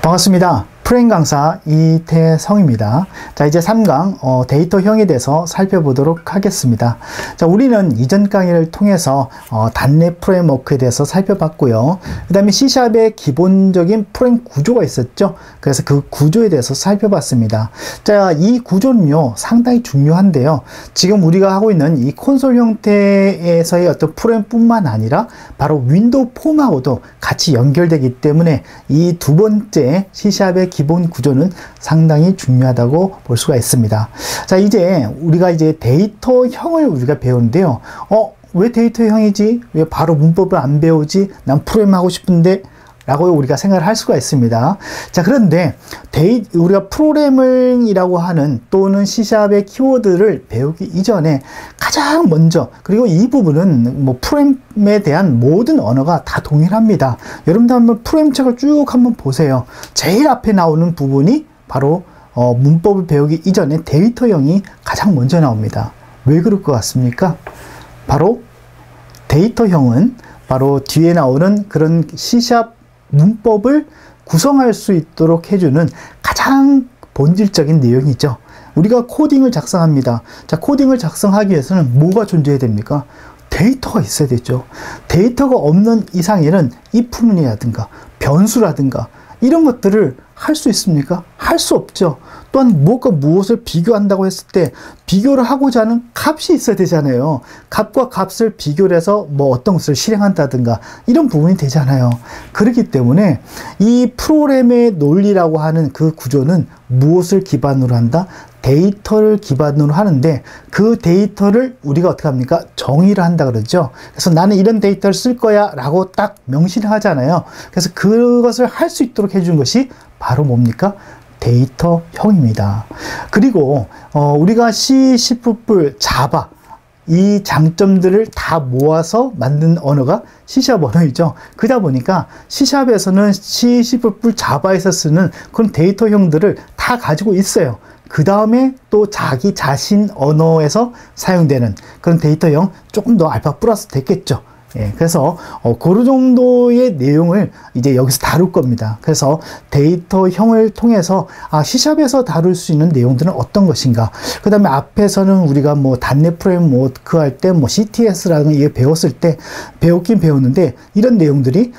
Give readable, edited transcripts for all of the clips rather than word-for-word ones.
반갑습니다. 프로그램 강사 이태성입니다. 자, 이제 3강 데이터형에 대해서 살펴보도록 하겠습니다. 자, 우리는 이전 강의를 통해서 단넷 프레임워크에 대해서 살펴봤고요. 그 다음에 C샵의 기본적인 프레임 구조가 있었죠. 그래서 그 구조에 대해서 살펴봤습니다. 자, 이 구조는요 상당히 중요한데요. 지금 우리가 하고 있는 이 콘솔 형태에서의 어떤 프레임뿐만 아니라 바로 윈도우 폼하고도 같이 연결되기 때문에 이 두 번째 C샵의 기본 구조는 상당히 중요하다고 볼 수가 있습니다. 자, 이제 우리가 데이터형을 우리가 배우는데요. 왜 데이터형이지? 왜 바로 문법을 안 배우지? 난 프로그램 하고 싶은데? 라고 우리가 생각을 할 수가 있습니다. 자, 그런데 우리가 프로그래밍이라고 하는 또는 C샵의 키워드를 배우기 이전에 가장 먼저, 그리고 이 부분은 뭐 프로그램에 대한 모든 언어가 다 동일합니다. 여러분들 한번 프로그램 책을 쭉 한번 보세요. 제일 앞에 나오는 부분이 바로 문법을 배우기 이전에 데이터형이 가장 먼저 나옵니다. 왜 그럴 것 같습니까? 바로 데이터형은 바로 뒤에 나오는 그런 C샵 문법을 구성할 수 있도록 해주는 가장 본질적인 내용이죠. 우리가 코딩을 작성합니다. 자, 코딩을 작성하기 위해서는 뭐가 존재해야 됩니까? 데이터가 있어야 되죠. 데이터가 없는 이상에는 if문이라든가 변수라든가 이런 것들을 할 수 있습니까? 할 수 없죠. 또한 무엇과 무엇을 비교한다고 했을 때 비교를 하고자 하는 값이 있어야 되잖아요. 값과 값을 비교를 해서 뭐 어떤 것을 실행한다든가 이런 부분이 되잖아요. 그렇기 때문에 이 프로그램의 논리라고 하는 그 구조는 무엇을 기반으로 한다? 데이터를 기반으로 하는데 그 데이터를 우리가 어떻게 합니까? 정의를 한다 그러죠. 그래서 나는 이런 데이터를 쓸 거야 라고 딱 명시를 하잖아요. 그래서 그것을 할 수 있도록 해준 것이 바로 뭡니까? 데이터형입니다. 그리고 우리가 C, C++, 자바 이 장점들을 다 모아서 만든 언어가 C샵 언어이죠. 그러다 보니까 C샵에서는 C, C++, 자바에서 쓰는 그런 데이터형들을 다 가지고 있어요. 그 다음에 또 자기 자신 언어에서 사용되는 그런 데이터형 조금 더 알파 플러스 됐겠죠. 예, 그래서 그 정도의 내용을 이제 여기서 다룰 겁니다. 그래서 데이터형을 통해서 C샵에서 다룰 수 있는 내용들은 어떤 것인가. 그 다음에 앞에서는 우리가 뭐 단넷 프레임워크 할 때 뭐 CTS라는 게 배웠을 때 배웠긴 배웠는데 이런 내용들이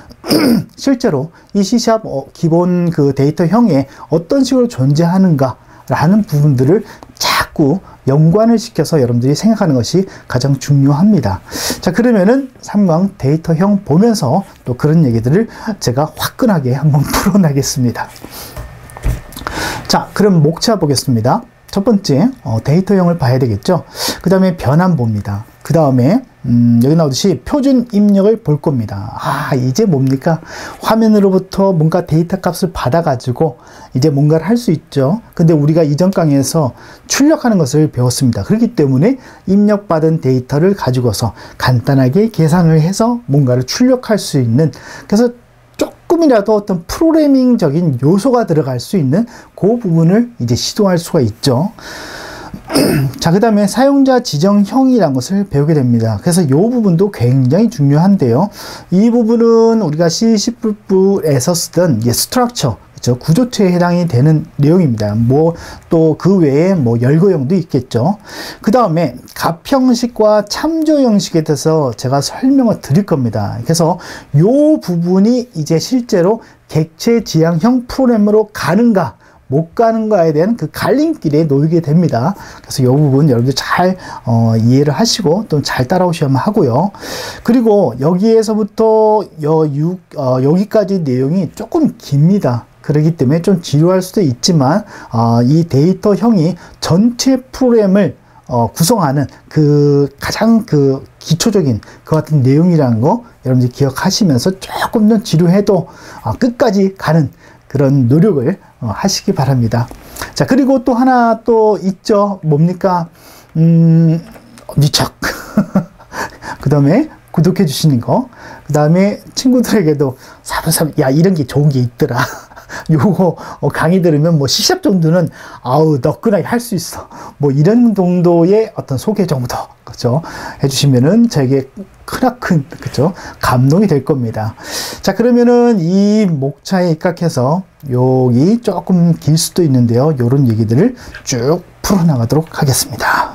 실제로 이 C샵 기본 그 데이터형에 어떤 식으로 존재하는가 라는 부분들을 자꾸 연관을 시켜서 여러분들이 생각하는 것이 가장 중요합니다. 자, 그러면은 3강 데이터형 보면서 또 그런 얘기들을 제가 화끈하게 한번 풀어나겠습니다. 자, 그럼 목차 보겠습니다. 첫 번째 데이터형을 봐야 되겠죠. 그 다음에 변환 봅니다. 그 다음에 여기 나오듯이 표준 입력을 볼 겁니다. 이제 뭡니까? 화면으로부터 뭔가 데이터 값을 받아가지고 이제 뭔가를 할 수 있죠. 근데 우리가 이전 강의에서 출력하는 것을 배웠습니다. 그렇기 때문에 입력받은 데이터를 가지고서 간단하게 계산을 해서 뭔가를 출력할 수 있는, 그래서 조금이라도 어떤 프로그래밍적인 요소가 들어갈 수 있는 그 부분을 이제 시도할 수가 있죠. 자, 그 다음에 사용자 지정형이라는 것을 배우게 됩니다. 그래서 이 부분도 굉장히 중요한데요. 이 부분은 우리가 C, C++에서 쓰던 스트럭처, 그렇죠? 구조체에 해당이 되는 내용입니다. 뭐 또 그 외에 뭐 열거형도 있겠죠. 그 다음에 값 형식과 참조 형식에 대해서 제가 설명을 드릴 겁니다. 그래서 이 부분이 이제 실제로 객체 지향형 프로그램으로 가는가 못 가는가에 대한 그 갈림길에 놓이게 됩니다. 그래서 이 부분 여러분들 잘 이해를 하시고 또 잘 따라오셔야만 하고요. 그리고 여기에서부터 여기까지 내용이 조금 깁니다. 그렇기 때문에 좀 지루할 수도 있지만 이 데이터형이 전체 프로그램을 구성하는 그 가장 그 기초적인 그 같은 내용이라는 거 여러분들 기억하시면서 조금 더 지루해도 끝까지 가는 그런 노력을 하시기 바랍니다. 자, 그리고 또 하나 또 있죠. 뭡니까? 미척. 그 다음에 구독해 주시는 거. 그 다음에 친구들에게도 사부사부, 야, 이런 게 좋은 게 있더라. 요거 강의 들으면 뭐 C샵 정도는 너끈하게 할 수 있어. 뭐 이런 정도의 어떤 소개 정도, 그죠? 해주시면은 저에게 크나큰, 그죠? 감동이 될 겁니다. 자, 그러면은 이 목차에 입각해서 여기 조금 길 수도 있는데요. 이런 얘기들을 쭉 풀어나가도록 하겠습니다.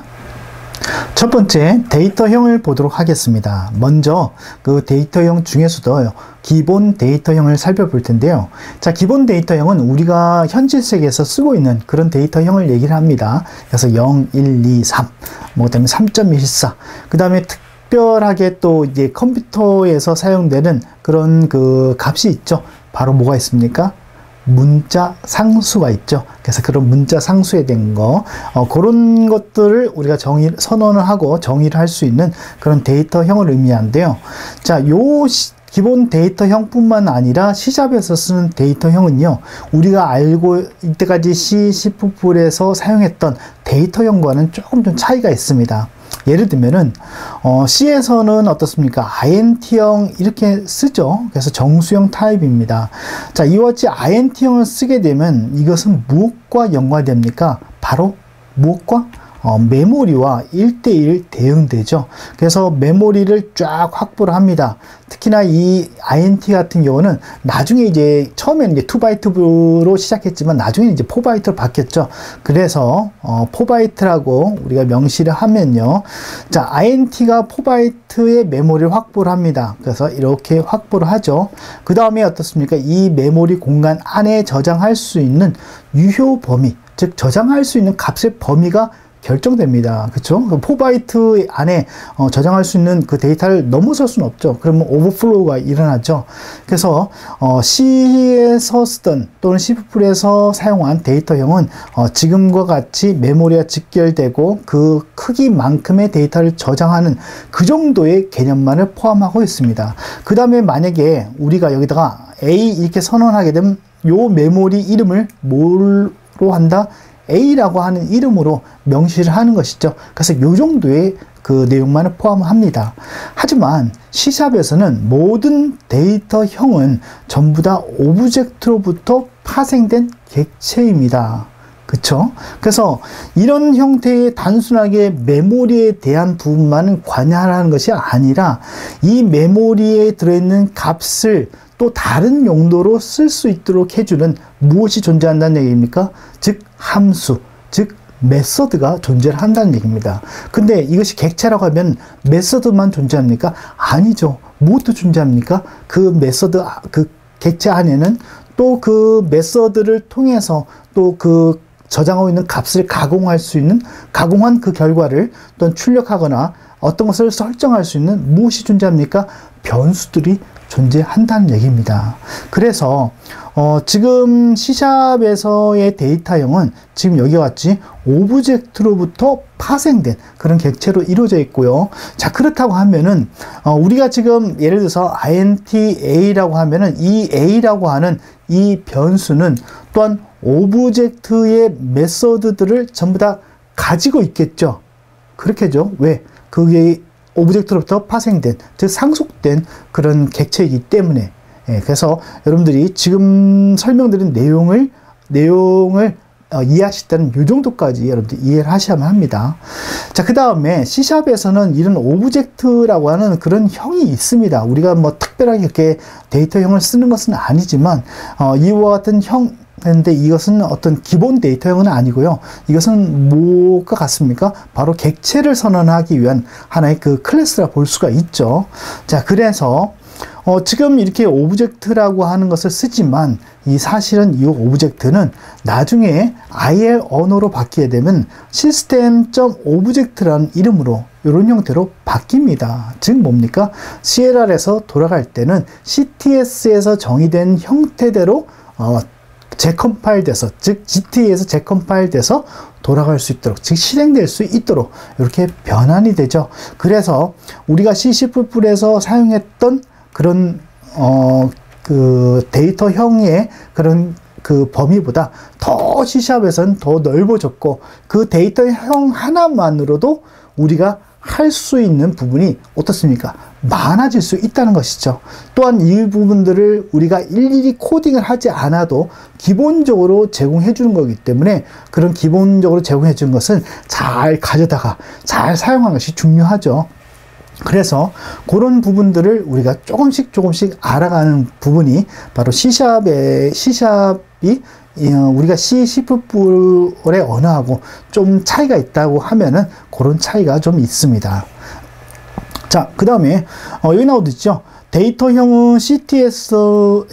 첫 번째, 데이터형을 보도록 하겠습니다. 먼저 그 데이터형 중에서도 기본 데이터형을 살펴볼 텐데요. 자, 기본 데이터형은 우리가 현실 세계에서 쓰고 있는 그런 데이터형을 얘기를 합니다. 그래서 0, 1, 2, 3, 뭐 그다음에 3.14, 그 다음에 특별하게 또 이제 컴퓨터에서 사용되는 그런 그 값이 있죠. 바로 뭐가 있습니까? 문자 상수가 있죠. 그래서 그런 문자 상수에 대한 거, 그런 것들을 우리가 선언을 하고 정의를 할 수 있는 그런 데이터형을 의미하는데요. 자, 기본 데이터형 뿐만 아니라 C샵에서 쓰는 데이터형은요, 우리가 알고 이때까지 C++에서 사용했던 데이터형과는 조금 좀 차이가 있습니다. 예를 들면은 C에서는 어떻습니까? INT형 이렇게 쓰죠. 그래서 정수형 타입입니다. 자, 이와 같이 INT형을 쓰게 되면 이것은 무엇과 연관됩니까? 바로 무엇과? 메모리와 1:1 대응되죠. 그래서 메모리를 쫙 확보를 합니다. 특히나 이 INT 같은 경우는 나중에 이제 처음에는 이제 2바이트로 시작했지만 나중에 이제 4바이트로 바뀌었죠. 그래서 4바이트라고 우리가 명시를 하면요. 자, INT가 4바이트의 메모리를 확보를 합니다. 그래서 이렇게 확보를 하죠. 그 다음에 어떻습니까? 이 메모리 공간 안에 저장할 수 있는 유효 범위, 즉 저장할 수 있는 값의 범위가 결정됩니다. 그렇죠? 4바이트 안에 저장할 수 있는 그 데이터를 넘어설 수는 없죠. 그러면 오버플로우가 일어나죠. 그래서 C에서 쓰던 또는 C++에서 사용한 데이터형은 지금과 같이 메모리와 직결되고 그 크기만큼의 데이터를 저장하는 그 정도의 개념만을 포함하고 있습니다. 그 다음에 만약에 우리가 여기다가 A 이렇게 선언하게 되면 요 메모리 이름을 뭘로 한다? A라고 하는 이름으로 명시를 하는 것이죠. 그래서 이 정도의 그 내용만을 포함합니다. 하지만 C샵에서는 모든 데이터형은 전부 다 오브젝트로부터 파생된 객체입니다. 그쵸? 그래서 이런 형태의 단순하게 메모리에 대한 부분만은 관여하라는 것이 아니라 이 메모리에 들어있는 값을 또 다른 용도로 쓸 수 있도록 해주는 무엇이 존재한다는 얘기입니까? 즉 함수, 즉 메서드가 존재를 한다는 얘기입니다. 근데 이것이 객체라고 하면 메서드만 존재합니까? 아니죠. 무엇도 존재합니까? 그 메서드, 그 객체 안에는 또 그 메서드를 통해서 또 그 저장하고 있는 값을 가공할 수 있는, 가공한 그 결과를 또는 출력하거나 어떤 것을 설정할 수 있는 무엇이 존재합니까? 변수들이 존재한다는 얘기입니다. 그래서 지금 C샵에서의 데이터형은 지금 여기와 같이 오브젝트로부터 파생된 그런 객체로 이루어져 있고요. 자, 그렇다고 하면은 우리가 지금 예를 들어서 INTA라고 하면은 이 A라고 하는 이 변수는 또한 오브젝트의 메서드들을 전부 다 가지고 있겠죠. 그렇겠죠. 왜? 그게 오브젝트로부터 파생된, 즉 상속된 그런 객체이기 때문에. 그래서 여러분들이 지금 설명드린 내용을 이해하실 때는 이 정도까지 여러분들 이해를 하셔야만 합니다. 자, 그 다음에 C샵에서는 이런 오브젝트라고 하는 그런 형이 있습니다. 우리가 뭐 특별하게 이렇게 데이터형을 쓰는 것은 아니지만 이와 같은 형, 근데 이것은 어떤 기본 데이터형은 아니고요. 이것은 뭐가 같습니까? 바로 객체를 선언하기 위한 하나의 그 클래스라 볼 수가 있죠. 자, 그래서 지금 이렇게 오브젝트라고 하는 것을 쓰지만 이 사실은 이 오브젝트는 나중에 IL 언어로 바뀌게 되면 시스템.오브젝트라는 이름으로 이런 형태로 바뀝니다. 즉 뭡니까? CLR에서 돌아갈 때는 CTS에서 정의된 형태대로 재컴파일 돼서, 즉 GT에서 재컴파일 돼서 돌아갈 수 있도록, 즉 실행될 수 있도록 이렇게 변환이 되죠. 그래서 우리가 C++에서 사용했던 그런 그 데이터형의 그런 그 범위보다 더 C샵에서는 더 넓어졌고, 그 데이터형 하나만으로도 우리가 할 수 있는 부분이 어떻습니까? 많아질 수 있다는 것이죠. 또한 이 부분들을 우리가 일일이 코딩을 하지 않아도 기본적으로 제공해 주는 거기 때문에 그런 기본적으로 제공해 주는 것은 잘 가져다가 잘 사용하는 것이 중요하죠. 그래서 그런 부분들을 우리가 조금씩 알아가는 부분이 바로 C샵이 우리가 C++의 언어하고 좀 차이가 있다고 하면은 그런 차이가 좀 있습니다. 자, 그 다음에 여기 나오듯죠. 데이터형은 CTS에서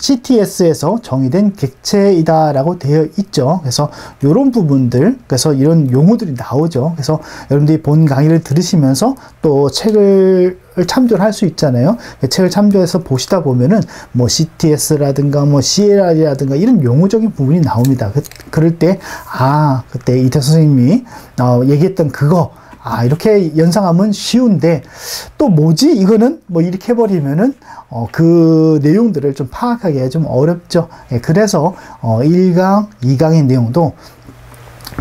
정의된 객체이다 라고 되어 있죠. 그래서 이런 부분들, 그래서 이런 용어들이 나오죠. 그래서 여러분들이 본 강의를 들으시면서 또 책을 참조를 할 수 있잖아요. 책을 참조해서 보시다 보면은 뭐 CTS라든가 뭐 CLR이라든가 이런 용어적인 부분이 나옵니다. 그럴 때, 그때 이태 선생님이 얘기했던 그거, 이렇게 연상하면 쉬운데, 또 뭐지? 이거는 뭐 이렇게 해버리면은, 그 내용들을 좀 파악하기가 좀 어렵죠. 그래서, 1강, 2강의 내용도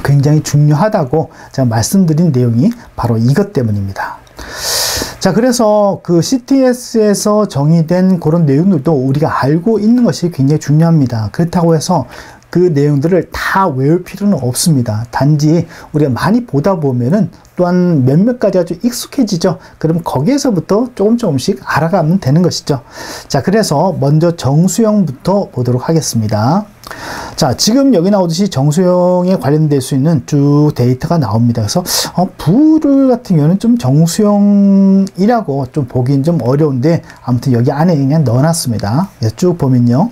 굉장히 중요하다고 제가 말씀드린 내용이 바로 이것 때문입니다. 자, 그래서 그 CTS에서 정의된 그런 내용들도 우리가 알고 있는 것이 굉장히 중요합니다. 그렇다고 해서 그 내용들을 다 외울 필요는 없습니다. 단지 우리가 많이 보다 보면은 또한 몇몇 가지가 좀 익숙해지죠. 그럼 거기에서부터 조금씩 알아가면 되는 것이죠. 자, 그래서 먼저 정수형부터 보도록 하겠습니다. 자, 지금 여기 나오듯이 정수형에 관련될 수 있는 쭉 데이터가 나옵니다. 그래서 불 같은 경우는 좀 정수형이라고 좀 보기는 좀 어려운데 아무튼 여기 안에 그냥 넣어놨습니다. 쭉 보면요.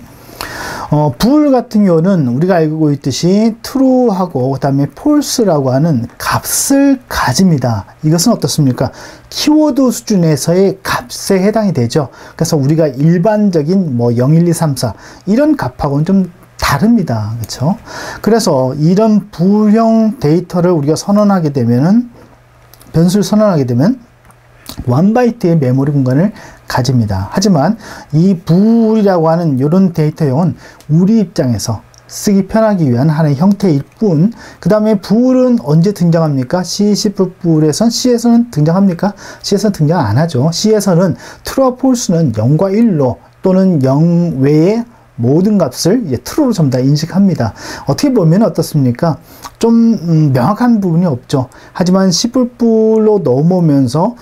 불 같은 경우는 우리가 알고 있듯이 true하고 그 다음에 false라고 하는 값을 가집니다. 이것은 어떻습니까? 키워드 수준에서의 값에 해당이 되죠. 그래서 우리가 일반적인 뭐 0, 1, 2, 3, 4 이런 값하고는 좀 다릅니다. 그렇죠? 그래서 이런 불형 데이터를 우리가 선언하게 되면은 변수를 선언하게 되면 1바이트의 메모리 공간을 가집니다. 하지만 이 불이라고 하는 이런 데이터형은 우리 입장에서 쓰기 편하기 위한 하나의 형태일 뿐, 그 다음에 불은 언제 등장합니까? C에서는 등장합니까? C에서는 등장 안 하죠. C에서는 true와 false는 0과 1로 또는 0 외에 모든 값을 true로 전부 다 인식합니다. 어떻게 보면 어떻습니까? 좀 명확한 부분이 없죠. 하지만 C++로 넘어오면서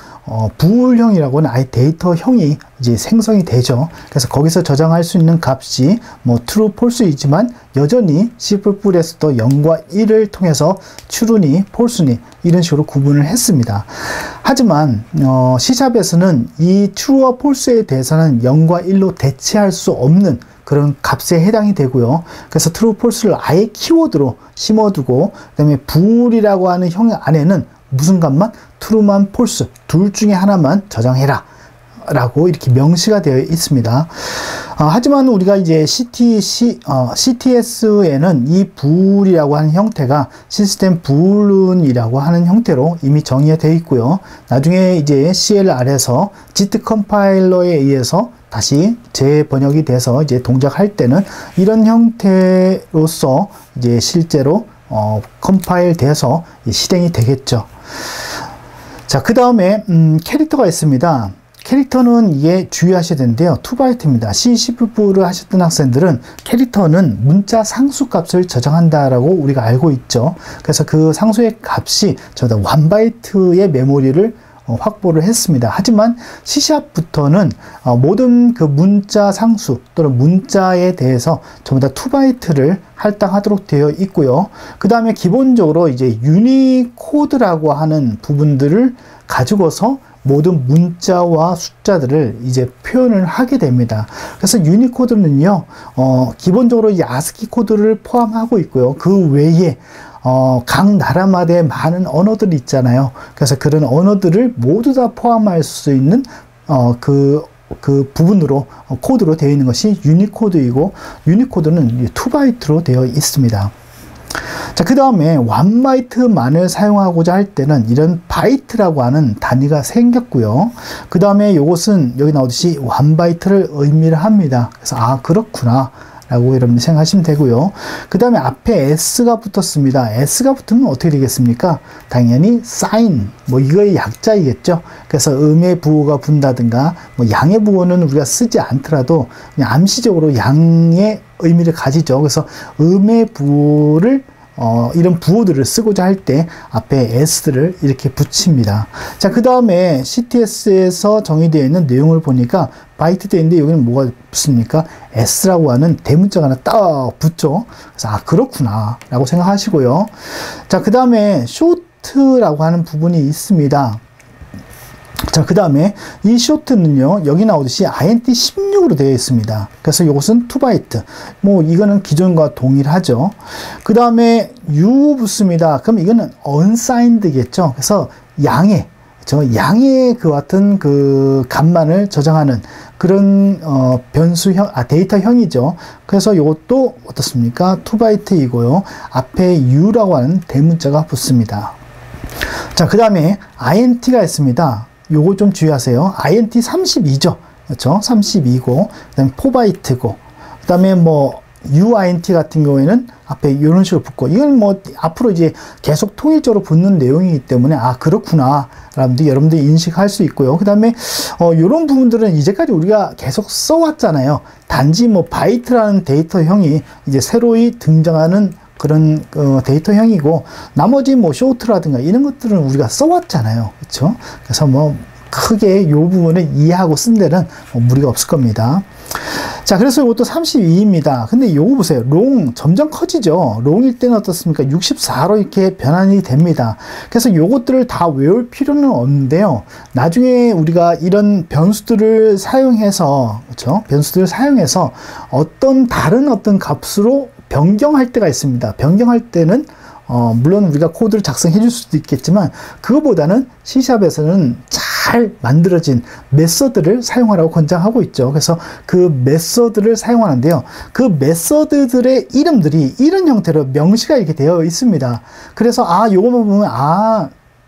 불형이라고는 아예 데이터형이 이제 생성이 되죠. 그래서 거기서 저장할 수 있는 값이 뭐 true, false이지만 여전히 C++에서도 0과 1을 통해서 true니 false니 이런 식으로 구분을 했습니다. 하지만 C샵에서는 이 true와 false에 대해서는 0과 1로 대체할 수 없는 그런 값에 해당이 되고요. 그래서 true, false를 아예 키워드로 심어두고, 그 다음에 불이라고 하는 형 안에는 무슨 값만? true만 false 둘 중에 하나만 저장해라 라고 이렇게 명시가 되어 있습니다. 하지만 우리가 이제 CTS에는 이 불이라고 하는 형태가 시스템 불운이라고 하는 형태로 이미 정의가 되어 있고요. 나중에 이제 CLR에서 JIT 컴파일러에 의해서 다시 재번역이 돼서 이제 동작할 때는 이런 형태로서 이제 실제로 컴파일 돼서 실행이 되겠죠. 자, 그 다음에 캐릭터가 있습니다. 캐릭터는 이게 주의하셔야 되는데요. 2바이트입니다. C++를 하셨던 학생들은 캐릭터는 문자 상수 값을 저장한다라고 우리가 알고 있죠. 그래서 그 상수의 값이 전부 다 1바이트의 메모리를 확보를 했습니다. 하지만 C샵부터는 모든 그 문자 상수 또는 문자에 대해서 전부 다 2바이트를 할당하도록 되어 있고요. 그 다음에 기본적으로 이제 유니코드라고 하는 부분들을 가지고서 모든 문자와 숫자들을 이제 표현을 하게 됩니다. 그래서 유니코드는요, 기본적으로 이 아스키 코드를 포함하고 있고요. 그 외에 각 나라마다의 많은 언어들이 있잖아요. 그래서 그런 언어들을 모두 다 포함할 수 있는 그 부분으로 코드로 되어 있는 것이 유니코드이고, 유니코드는 2바이트로 되어 있습니다. 자, 그 다음에 1바이트만을 사용하고자 할 때는 이런 바이트라고 하는 단위가 생겼고요. 그 다음에 이것은 여기 나오듯이 1바이트를 의미를 합니다. 그래서 그렇구나 라고 여러분들 생각하시면 되고요. 그 다음에 앞에 S가 붙었습니다. S가 붙으면 어떻게 되겠습니까? 당연히 sign, 뭐 이거의 약자이겠죠. 그래서 음의 부호가 분다든가 뭐 양의 부호는 우리가 쓰지 않더라도 그냥 암시적으로 양의 의미를 가지죠. 그래서 음의 부호를 이런 부호들을 쓰고자 할 때 앞에 s를 이렇게 붙입니다. 자, 그 다음에 CTS에서 정의되어 있는 내용을 보니까 바이트 되어 있는데 여기는 뭐가 붙습니까? s라고 하는 대문자가 하나 딱 붙죠. 그래서 아, 그렇구나 라고 생각하시고요. 자, 그 다음에 short라고 하는 부분이 있습니다. 자, 그 다음에 이 short는요, 여기 나오듯이 int 16으로 되어 있습니다. 그래서 이것은 2바이트. 뭐, 이거는 기존과 동일하죠. 그 다음에 u 붙습니다. 그럼 이거는 unsigned겠죠. 그래서 양의 그 같은 그 값만을 저장하는 그런, 데이터형이죠. 그래서 이것도 어떻습니까? 2바이트이고요. 앞에 u라고 하는 대문자가 붙습니다. 자, 그 다음에 int가 있습니다. 요거 좀 주의하세요. int 32죠. 그렇죠? 32고, 그 다음에 4바이트고, 그 다음에 뭐, uint 같은 경우에는 앞에 이런 식으로 붙고, 이건 뭐, 앞으로 이제 계속 통일적으로 붙는 내용이기 때문에, 아, 그렇구나. 여러분들이 인식할 수 있고요. 그 다음에, 요런 부분들은 이제까지 우리가 계속 써왔잖아요. 단지 뭐, 바이트라는 데이터형이 이제 새로이 등장하는 그런 데이터형이고, 나머지 뭐 쇼트라든가 이런 것들은 우리가 써왔잖아요. 그렇죠? 그래서 뭐 크게 이 부분을 이해하고 쓴 데는 뭐 무리가 없을 겁니다. 자, 그래서 이것도 32입니다. 근데 요거 보세요. 롱 점점 커지죠. 롱일 때는 어떻습니까? 64로 이렇게 변환이 됩니다. 그래서 요것들을 다 외울 필요는 없는데요. 나중에 우리가 이런 변수들을 사용해서, 그렇죠? 변수들을 사용해서 다른 어떤 값으로 변경할 때가 있습니다. 변경할 때는 물론 우리가 코드를 작성해 줄 수도 있겠지만 그거보다는 C샵에서는 잘 만들어진 메서드를 사용하라고 권장하고 있죠. 그래서 그 메서드를 사용하는데요. 그 메서드들의 이름들이 이런 형태로 명시가 이렇게 되어 있습니다. 그래서 요거만 보면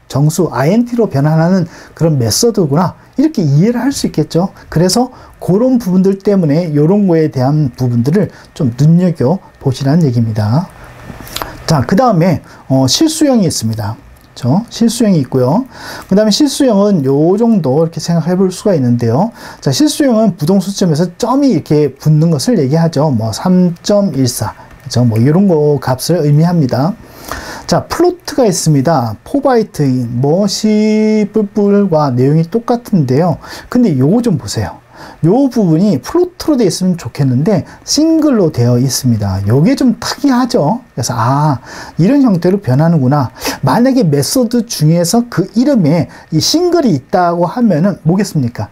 정수 int로 변환하는 그런 메서드구나 이렇게 이해를 할 수 있겠죠. 그래서 그런 부분들 때문에 이런 거에 대한 부분들을 좀 눈여겨 보시라는 얘기입니다. 자, 그 다음에 실수형이 있습니다. 그렇죠? 실수형이 있고요. 그 다음에 실수형은 요 정도 이렇게 생각해 볼 수가 있는데요. 자, 실수형은 부동수점에서 점이 이렇게 붙는 것을 얘기하죠. 뭐 3.14 그렇죠? 뭐 이런 거 값을 의미합니다. 자, 플로트가 있습니다. 4바이트, 뭐, C++과 내용이 똑같은데요. 근데 요거 좀 보세요. 요 부분이 플로트로 되어 있으면 좋겠는데, 싱글로 되어 있습니다. 요게 좀 특이하죠? 그래서, 이런 형태로 변하는구나. 만약에 메소드 중에서 그 이름에 이 싱글이 있다고 하면은 뭐겠습니까?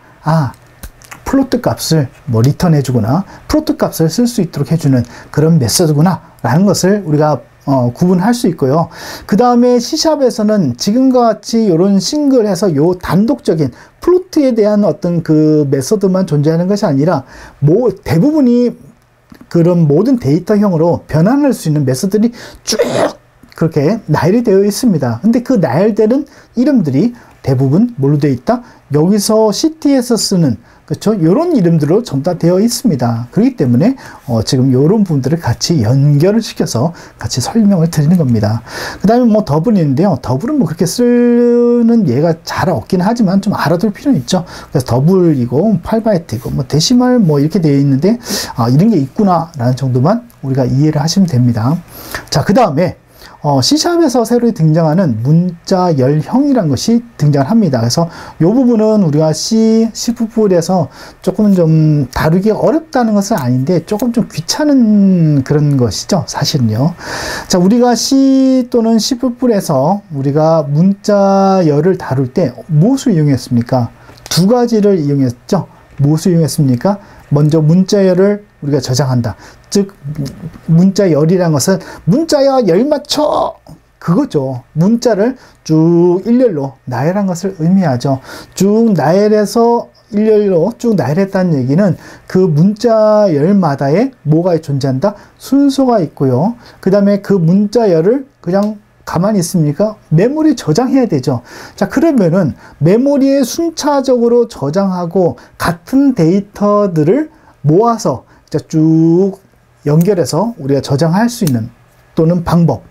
플로트 값을 뭐 리턴 해주거나, 플로트 값을 쓸 수 있도록 해주는 그런 메소드구나. 라는 것을 우리가 구분할 수 있고요. 그 다음에 C샵에서는 지금과 같이 이런 싱글해서 요 단독적인 플로트에 대한 어떤 그 메서드만 존재하는 것이 아니라 대부분이 그런 모든 데이터형으로 변환할 수 있는 메서드들이 쭉 그렇게 나열이 되어 있습니다. 근데 그 나열되는 이름들이 대부분 뭘로 되어 있다? 여기서 CT에서 쓰는 그렇죠? 이런 이름들로 전부 다 되어 있습니다. 그렇기 때문에 지금 이런 부분들을 같이 연결을 시켜서 같이 설명을 드리는 겁니다. 그 다음에 뭐 더블이 있는데요. 더블은 뭐 그렇게 쓰는 예가 잘 없긴 하지만 좀 알아둘 필요는 있죠. 그래서 더블이고 8바이트이고 뭐 데시멀 뭐 이렇게 되어 있는데 이런 게 있구나 라는 정도만 우리가 이해를 하시면 됩니다. 자, 그 다음에 C샵에서 새로 등장하는 문자열형이라는 것이 등장합니다. 그래서 이 부분은 우리가 C++에서 조금 좀 다루기 어렵다는 것은 아닌데 조금 좀 귀찮은 그런 것이죠. 사실은요. 자, 우리가 C 또는 C++에서 우리가 문자열을 다룰 때 무엇을 이용했습니까? 두 가지를 이용했죠. 무엇을 이용했습니까? 먼저 문자열을 우리가 저장한다. 즉 문자열이라는 것은 문자열 열 맞춰 그거죠. 문자를 쭉 일렬로 나열한 것을 의미하죠. 쭉 나열해서 일렬로 쭉 나열했다는 얘기는 그 문자열마다에 뭐가 존재한다? 순서가 있고요. 그 다음에 그 문자열을 그냥 가만히 있습니까? 메모리에 저장해야 되죠. 자, 그러면은 메모리에 순차적으로 저장하고 같은 데이터들을 모아서 쭉 연결해서 우리가 저장할 수 있는 또는 방법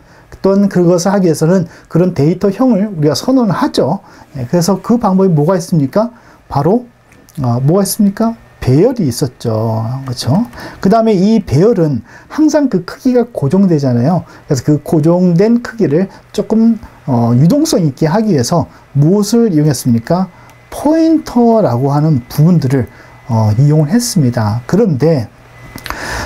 또는 그것을 하기 위해서는 그런 데이터형을 우리가 선언을 하죠. 그래서 그 방법이 뭐가 있습니까? 바로 뭐가 있습니까? 배열이 있었죠. 그렇죠? 그 다음에 이 배열은 항상 그 크기가 고정되잖아요. 그래서 그 고정된 크기를 조금 유동성 있게 하기 위해서 무엇을 이용했습니까? 포인터라고 하는 부분들을 이용을 했습니다. 그런데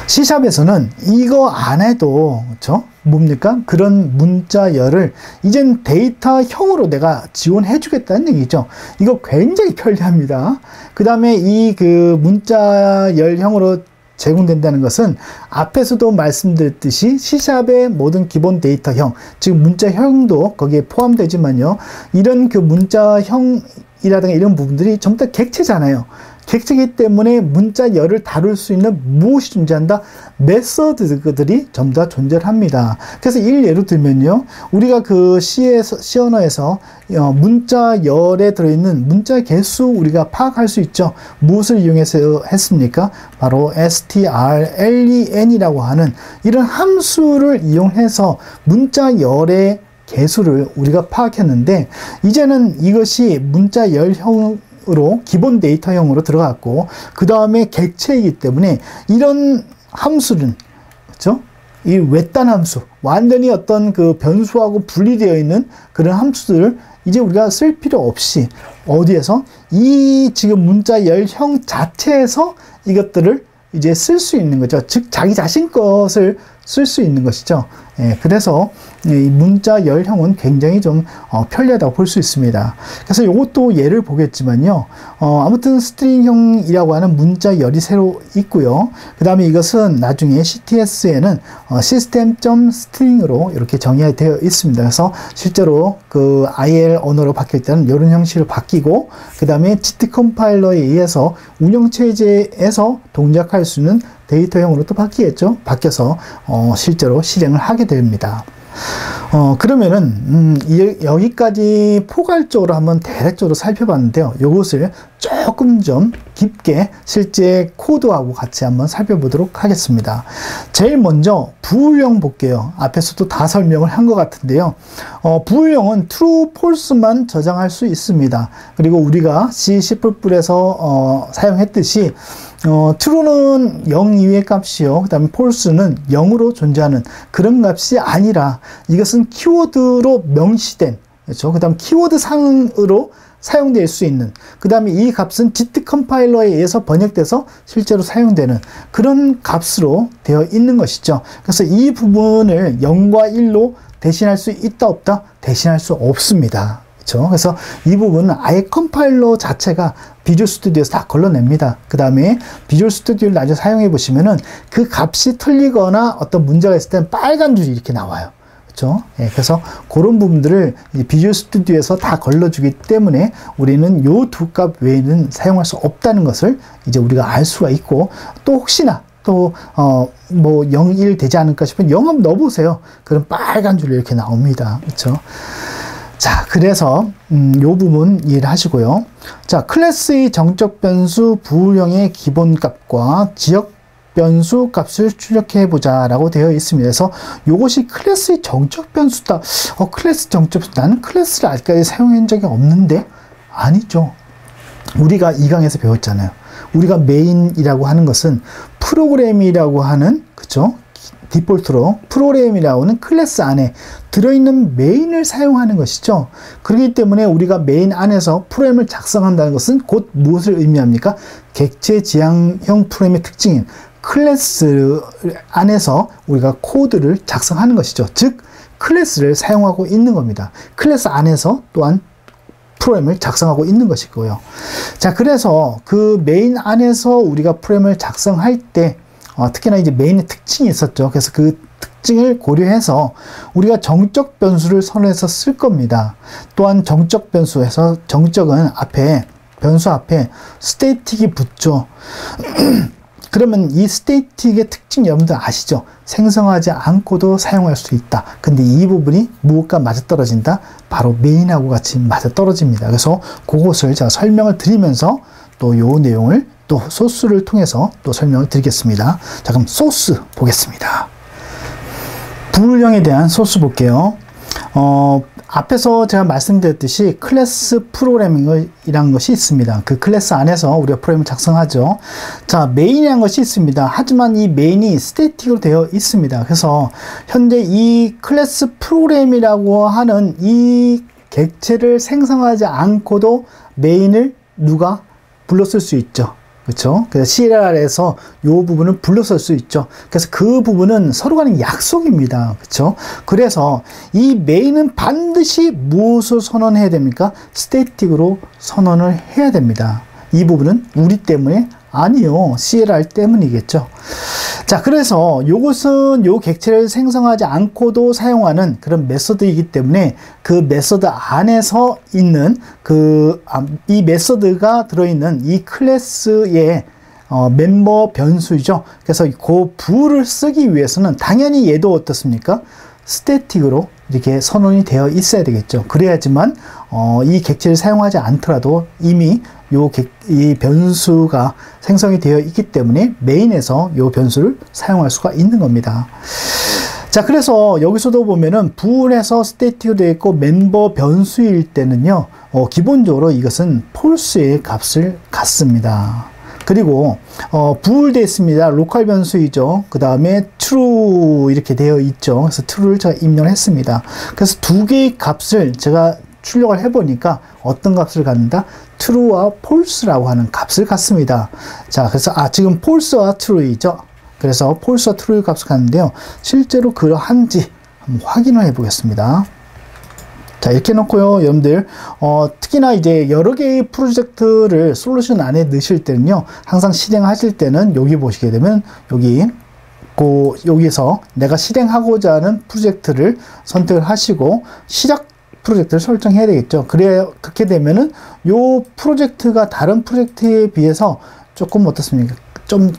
C샵에서는 이거 안 해도, 그렇죠? 뭡니까? 그런 문자열을 이젠 데이터형으로 내가 지원해 주겠다는 얘기죠. 이거 굉장히 편리합니다. 그 다음에 이 그 문자열형으로 제공된다는 것은 앞에서도 말씀드렸듯이 C샵의 모든 기본 데이터형, 즉 문자형도 거기에 포함되지만요. 이런 그 문자형이라든가 이런 부분들이 전부 다 객체잖아요. 객체이기 때문에 문자열을 다룰 수 있는 무엇이 존재한다? 메서드들이 전부 다 존재를 합니다. 그래서 예로 들면요. 우리가 그 C 언어에서 문자열에 들어있는 문자 개수 우리가 파악할 수 있죠. 무엇을 이용해서 했습니까? 바로 strlen이라고 하는 이런 함수를 이용해서 문자열의 개수를 우리가 파악했는데, 이제는 이것이 문자열형 으로 기본 데이터형으로 들어갔고, 그 다음에 객체이기 때문에 이런 함수는, 그렇죠? 이 외딴 함수, 완전히 어떤 그 변수하고 분리되어 있는 그런 함수들을 이제 우리가 쓸 필요 없이 어디에서 이 지금 문자열형 자체에서 이것들을 이제 쓸 수 있는 거죠. 즉 자기 자신 것을 쓸 수 있는 것이죠. 예, 그래서 이 문자열형은 굉장히 좀 편리하다고 볼 수 있습니다. 그래서 이것도 예를 보겠지만요. 아무튼 스트링형이라고 하는 문자열이 새로 있고요. 그 다음에 이것은 나중에 CTS에는 system.string으로 이렇게 정의되어 있습니다. 그래서 실제로 그 IL 언어로 바뀔 때는 이런 형식으로 바뀌고, 그 다음에 GT 컴파일러에 의해서 운영체제에서 동작할 수 있는 데이터형으로 또 바뀌겠죠. 바뀌어서 실제로 실행을 하게 됩니다. 그러면은 여기까지 포괄적으로 한번 대략적으로 살펴봤는데요. 이것을 조금 좀 깊게 실제 코드하고 같이 한번 살펴보도록 하겠습니다. 제일 먼저 부울형 볼게요. 앞에서도 다 설명을 한 것 같은데요. 부울형은 true, false만 저장할 수 있습니다. 그리고 우리가 C++에서 사용했듯이 true는 0 이외의 값이요. 그 다음에 false는 0으로 존재하는 그런 값이 아니라 이것은 키워드로 명시된, 그렇죠? 그 다음 키워드 상으로 사용될 수 있는, 그 다음에 이 값은 GT 컴파일러에 의해서 번역돼서 실제로 사용되는 그런 값으로 되어 있는 것이죠. 그래서 이 부분을 0과 1로 대신할 수 있다 없다? 대신할 수 없습니다. 그렇죠? 그래서 이 부분은 아예 컴파일러 자체가 비주얼 스튜디오에서 다 걸러냅니다. 그 다음에 비주얼 스튜디오를 나중에 사용해 보시면은 그 값이 틀리거나 어떤 문제가 있을 때는 빨간 줄이 이렇게 나와요. 그렇죠? 예, 그래서 그런 부분들을 비주얼 스튜디오에서 다 걸러주기 때문에 우리는 요 두 값 외에는 사용할 수 없다는 것을 이제 우리가 알 수가 있고, 또 혹시나 또 뭐 0, 1 되지 않을까 싶으면 0 한번 넣어보세요. 그럼 빨간 줄이 이렇게 나옵니다. 그렇죠? 자, 그래서 요 부분 이해를 하시고요. 자, 클래스의 정적 변수 부울형의 기본값과 지역 변수 값을 출력해 보자 라고 되어 있습니다. 그래서 요것이 클래스의 정적 변수다. 클래스 정적 변수, 나는 클래스를 아직까지 사용한 적이 없는데? 아니죠. 우리가 이 강에서 배웠잖아요. 우리가 메인이라고 하는 것은 프로그램이라고 하는, 그쵸? 디폴트로 프로그램이라고 하는 클래스 안에 들어있는 메인을 사용하는 것이죠. 그렇기 때문에 우리가 메인 안에서 프로그램을 작성한다는 것은 곧 무엇을 의미합니까? 객체 지향형 프로그램의 특징인 클래스 안에서 우리가 코드를 작성하는 것이죠. 즉 클래스를 사용하고 있는 겁니다. 클래스 안에서 또한 프로그램을 작성하고 있는 것이고요. 자, 그래서 그 메인 안에서 우리가 프로그램을 작성할 때 특히나 이제 메인의 특징이 있었죠. 그래서 그 특징을 고려해서 우리가 정적 변수를 선언해서 쓸 겁니다. 또한 정적 변수에서 정적은 앞에, 변수 앞에 스태틱이 붙죠. 그러면 이 스태틱의 특징 여러분들 아시죠? 생성하지 않고도 사용할 수 있다. 근데 이 부분이 무엇과 맞아떨어진다? 바로 메인하고 같이 맞아떨어집니다. 그래서 그것을 제가 설명을 드리면서 또 요 내용을 또 소스를 통해서 또 설명을 드리겠습니다. 자, 그럼 소스 보겠습니다. 부울형에 대한 소스 볼게요. 앞에서 제가 말씀드렸듯이 클래스 프로그래밍이라는 것이 있습니다. 그 클래스 안에서 우리가 프로그램을 작성하죠. 자, 메인이라는 것이 있습니다. 하지만 이 메인이 스태틱으로 되어 있습니다. 그래서 현재 이 클래스 프로그램이라고 하는 이 객체를 생성하지 않고도 메인을 누가 불렀을 수 있죠. 그렇죠? 그래서 CLR에서 이 부분을 불렀을 수 있죠. 그래서 그 부분은 서로 간의 약속입니다. 그렇죠? 그래서 이 메인은 반드시 무엇을 선언해야 됩니까? 스태틱으로 선언을 해야 됩니다. 이 부분은 우리 때문에 아니요. CLR 때문이겠죠. 자, 그래서 이것은 요 객체를 생성하지 않고도 사용하는 그런 메서드이기 때문에 그 메서드 안에서 있는 이 메서드가 들어있는 이 클래스의 멤버 변수이죠. 그래서 그 부를 쓰기 위해서는 당연히 얘도 어떻습니까? 스태틱으로 이렇게 선언이 되어 있어야 되겠죠. 그래야지만 이 객체를 사용하지 않더라도 이미 이 변수가 생성이 되어 있기 때문에 메인에서 이 변수를 사용할 수가 있는 겁니다. 자, 그래서 여기서도 보면은 부울에서 스태틱으로 되어 있고 멤버 변수일 때는요, 기본적으로 이것은 false의 값을 갖습니다. 그리고 부울되어 있습니다. 로컬 변수이죠. 그 다음에 true 이렇게 되어 있죠. 그래서 true를 제가 입력을 했습니다. 그래서 두 개의 값을 제가 출력을 해보니까 어떤 값을 갖는다? true와 false라고 하는 값을 갖습니다. 자, 그래서 지금 false와 true이죠. 그래서 false와 true 값을 갖는데요. 실제로 그러한지 한번 확인을 해보겠습니다. 자, 이렇게 놓고요, 여러분들, 특히나 이제 여러 개의 프로젝트를 솔루션 안에 넣으실 때는요, 항상 실행하실 때는 여기 보시게 되면, 여기서 내가 실행하고자 하는 프로젝트를 선택을 하시고, 시작 프로젝트를 설정해야 되겠죠. 그렇게 되면은, 요 프로젝트가 다른 프로젝트에 비해서 조금 어떻습니까? 좀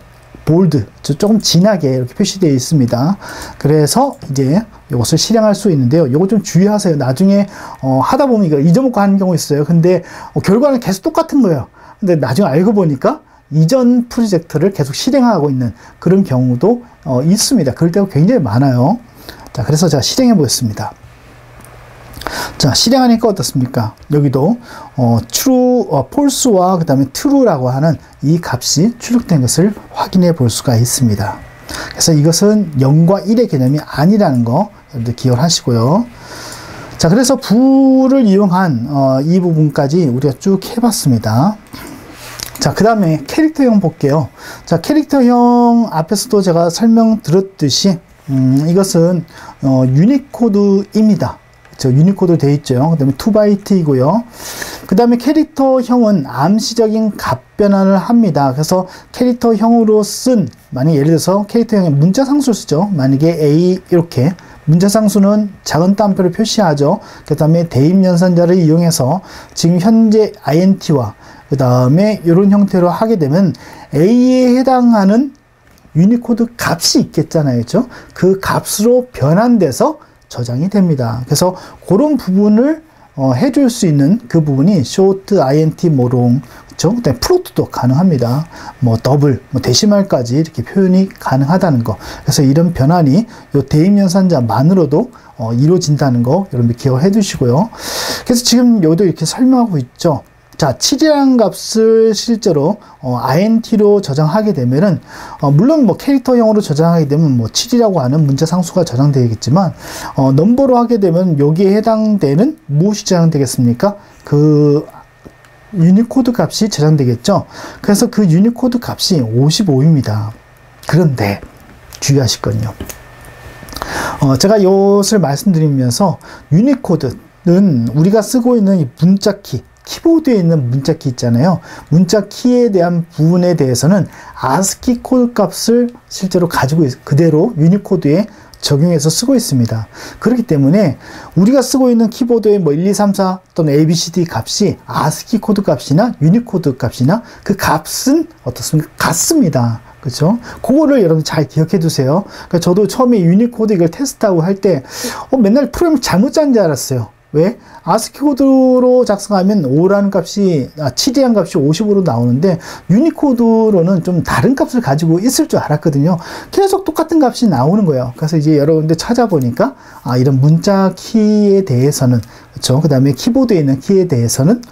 볼드, 조금 진하게 이렇게 표시되어 있습니다. 그래서 이제 이것을 실행할 수 있는데요. 이거 좀 주의하세요. 나중에 하다 보면 이거 잊어먹고 하는 경우 있어요. 근데 결과는 계속 똑같은 거예요. 근데 나중에 알고 보니까 이전 프로젝트를 계속 실행하고 있는 그런 경우도 있습니다. 그럴 때가 굉장히 많아요. 자, 그래서 제가 실행해 보겠습니다. 자, 실행하니까 어떻습니까? 여기도 true, false와 그 다음에 true라고 하는 이 값이 출력된 것을 확인해 볼 수가 있습니다. 그래서 이것은 0과 1의 개념이 아니라는 거 여러분들 기억을 하시고요. 자, 그래서 부를 이용한 이 부분까지 우리가 쭉 해봤습니다. 자, 그 다음에 캐릭터형 볼게요. 자, 캐릭터형 앞에서도 제가 설명드렸듯이 이것은 유니코드입니다. 유니코드 되어 있죠. 그 다음에 2바이트이고요. 그 다음에 캐릭터형은 암시적인 값 변환을 합니다. 그래서 캐릭터형으로 만약에 예를 들어서 캐릭터형의 문자상수를 쓰죠. 만약에 A 이렇게 문자상수는 작은 따옴표를 표시하죠. 그 다음에 대입연산자를 이용해서 지금 현재 int와 그 다음에 이런 형태로 하게 되면 A에 해당하는 유니코드 값이 있겠잖아요. 그렇죠? 그 값으로 변환돼서 저장이 됩니다. 그래서 그런 부분을 해줄 수 있는 그 부분이 short, int, 모롱, 그렇죠? 그다음에 플로트도 가능합니다. 뭐 더블, 데시말까지 이렇게 표현이 가능하다는 거. 그래서 이런 변환이 요 대입연산자만으로도 이루어진다는 거 여러분들 기억해 두시고요. 그래서 지금 여기도 이렇게 설명하고 있죠. 자, 7이라는 값을 실제로 int로 저장하게 되면은 물론 뭐 캐릭터형으로 저장하게 되면 뭐 7이라고 하는 문자 상수가 저장되겠지만 넘버로 하게 되면 여기에 해당되는 무엇이 저장되겠습니까? 그 유니코드 값이 저장되겠죠. 그래서 그 유니코드 값이 55입니다. 그런데 주의하실 건요. 제가 이것을 말씀드리면서 유니코드는 우리가 쓰고 있는 이 문자키, 키보드에 있는 문자키 있잖아요. 문자키에 대한 부분에 대해서는 ASCII 코드 값을 실제로 가지고 그대로 유니코드에 적용해서 쓰고 있습니다. 그렇기 때문에 우리가 쓰고 있는 키보드의 뭐 1, 2, 3, 4 또는 ABCD 값이 ASCII 코드 값이나 유니코드 값이나 그 값은 어떻습니까? 같습니다. 그렇죠? 그거를 여러분 잘 기억해 두세요. 그러니까 저도 처음에 유니코드 이걸 테스트하고 할 때 맨날 프로그램 잘못 짠 줄 알았어요. 왜? ASCII 코드로 작성하면 5라는 값이, 7이라는 값이 55로 나오는데, 유니코드로는 좀 다른 값을 가지고 있을 줄 알았거든요. 계속 똑같은 값이 나오는 거예요. 그래서 이제 여러분들 찾아보니까, 이런 문자 키에 대해서는, 그쵸? 그 다음에 키보드에 있는 키에 대해서는,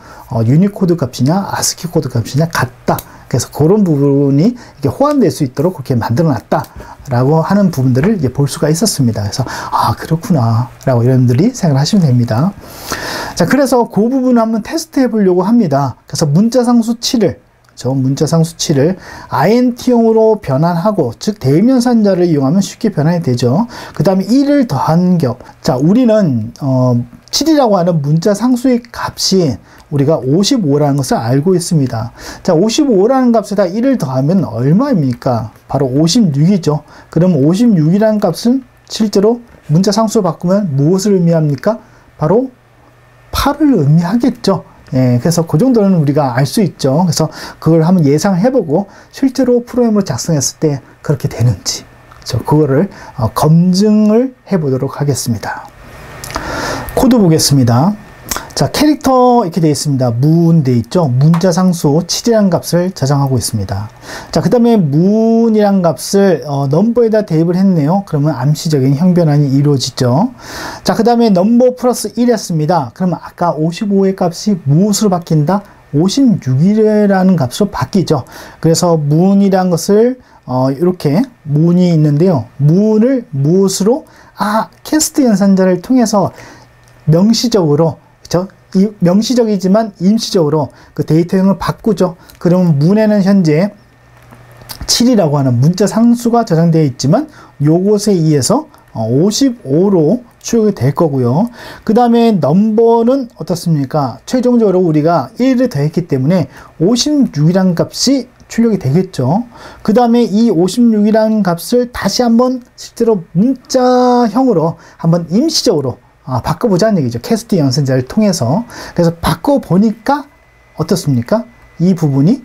유니코드 값이냐, ASCII 코드 값이냐, 같다. 그래서 그런 부분이 이렇게 호환될 수 있도록 그렇게 만들어 놨다라고 하는 부분들을 이제 볼 수가 있었습니다. 그래서, 그렇구나. 라고 여러분들이 생각을 하시면 됩니다. 자, 그래서 그 부분을 한번 테스트 해 보려고 합니다. 그래서 문자상수 7을, 문자상수 7을 INT형으로 변환하고, 즉, 대입연산자를 이용하면 쉽게 변환이 되죠. 그 다음에 1을 더한 격. 자, 우리는, 7이라고 하는 문자상수의 값이 우리가 55라는 것을 알고 있습니다. 자, 55라는 값에다 1을 더하면 얼마입니까? 바로 56이죠. 그럼 56이라는 값은 실제로 문자상수로 바꾸면 무엇을 의미합니까? 바로 8을 의미하겠죠. 예, 그래서 그 정도는 우리가 알 수 있죠. 그래서 그걸 한번 예상을 해보고 실제로 프로그램으로 작성했을 때 그렇게 되는지, 그거를 검증을 해보도록 하겠습니다. 코드 보겠습니다. 자, 캐릭터 이렇게 되어 있습니다. 문 되어 있죠. 문자상수 7이라는 값을 저장하고 있습니다. 자, 그 다음에 문이란 값을 넘버에다 대입을 했네요. 그러면 암시적인 형변환이 이루어지죠. 자, 그 다음에 넘버 플러스 1 했습니다. 그러면 아까 55의 값이 무엇으로 바뀐다? 56이라는 값으로 바뀌죠. 그래서 문이란 것을 이렇게 문이 있는데요. 문을 무엇으로? 캐스트 연산자를 통해서 명시적으로, 그쵸? 명시적이지만 임시적으로 그 데이터형을 바꾸죠. 그러면 문에는 현재 7이라고 하는 문자 상수가 저장되어 있지만 요것에 의해서 55로 출력이 될 거고요. 그 다음에 넘버는 어떻습니까? 최종적으로 우리가 1을 더했기 때문에 56이라는 값이 출력이 되겠죠. 그 다음에 이 56이라는 값을 다시 한번 실제로 문자형으로 한번 임시적으로 바꿔보자는 얘기죠. 캐스트 연산자를 통해서. 그래서 바꿔보니까 어떻습니까? 이 부분이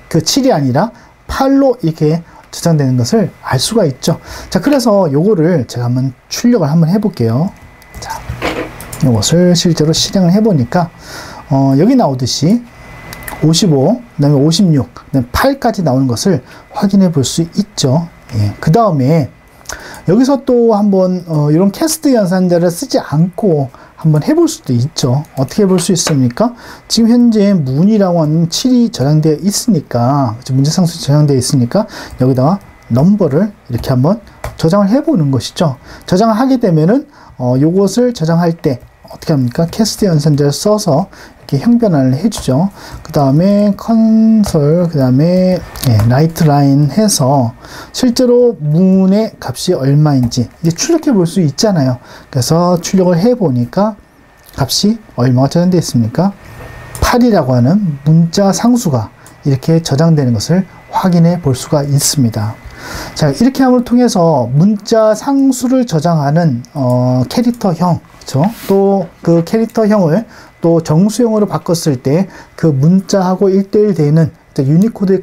그 7이 아니라 8로 이렇게 저장되는 것을 알 수가 있죠. 자, 그래서 요거를 제가 한번 출력을 한번 해볼게요. 자, 요것을 실제로 실행을 해보니까 여기 나오듯이 55, 그 다음에 56, 그 다음에 8까지 나오는 것을 확인해 볼 수 있죠. 예, 그 다음에 여기서 또 한번 이런 캐스트 연산자를 쓰지 않고 한번 해볼 수도 있죠. 어떻게 해볼 수 있습니까? 지금 현재 문이라고 하는 7이 저장되어 있으니까, 문제상수 저장되어 있으니까 여기다가 넘버를 이렇게 한번 저장을 해보는 것이죠. 저장을 하게 되면은 요것을 저장할 때 어떻게 합니까? 캐스트 연산자를 써서 이렇게 형변환을 해주죠. 그 다음에 컨솔, 그 다음에 라이트 라인 해서 실제로 문의 값이 얼마인지 이제 출력해 볼 수 있잖아요. 그래서 출력을 해 보니까 값이 얼마가 저장되어 있습니까? 8이라고 하는 문자 상수가 이렇게 저장되는 것을 확인해 볼 수가 있습니다. 자, 이렇게 함을 통해서 문자 상수를 저장하는 캐릭터형, 그렇죠? 또 그 캐릭터형을 또 정수형으로 바꿨을 때 그 문자하고 1:1 되는 유니코드의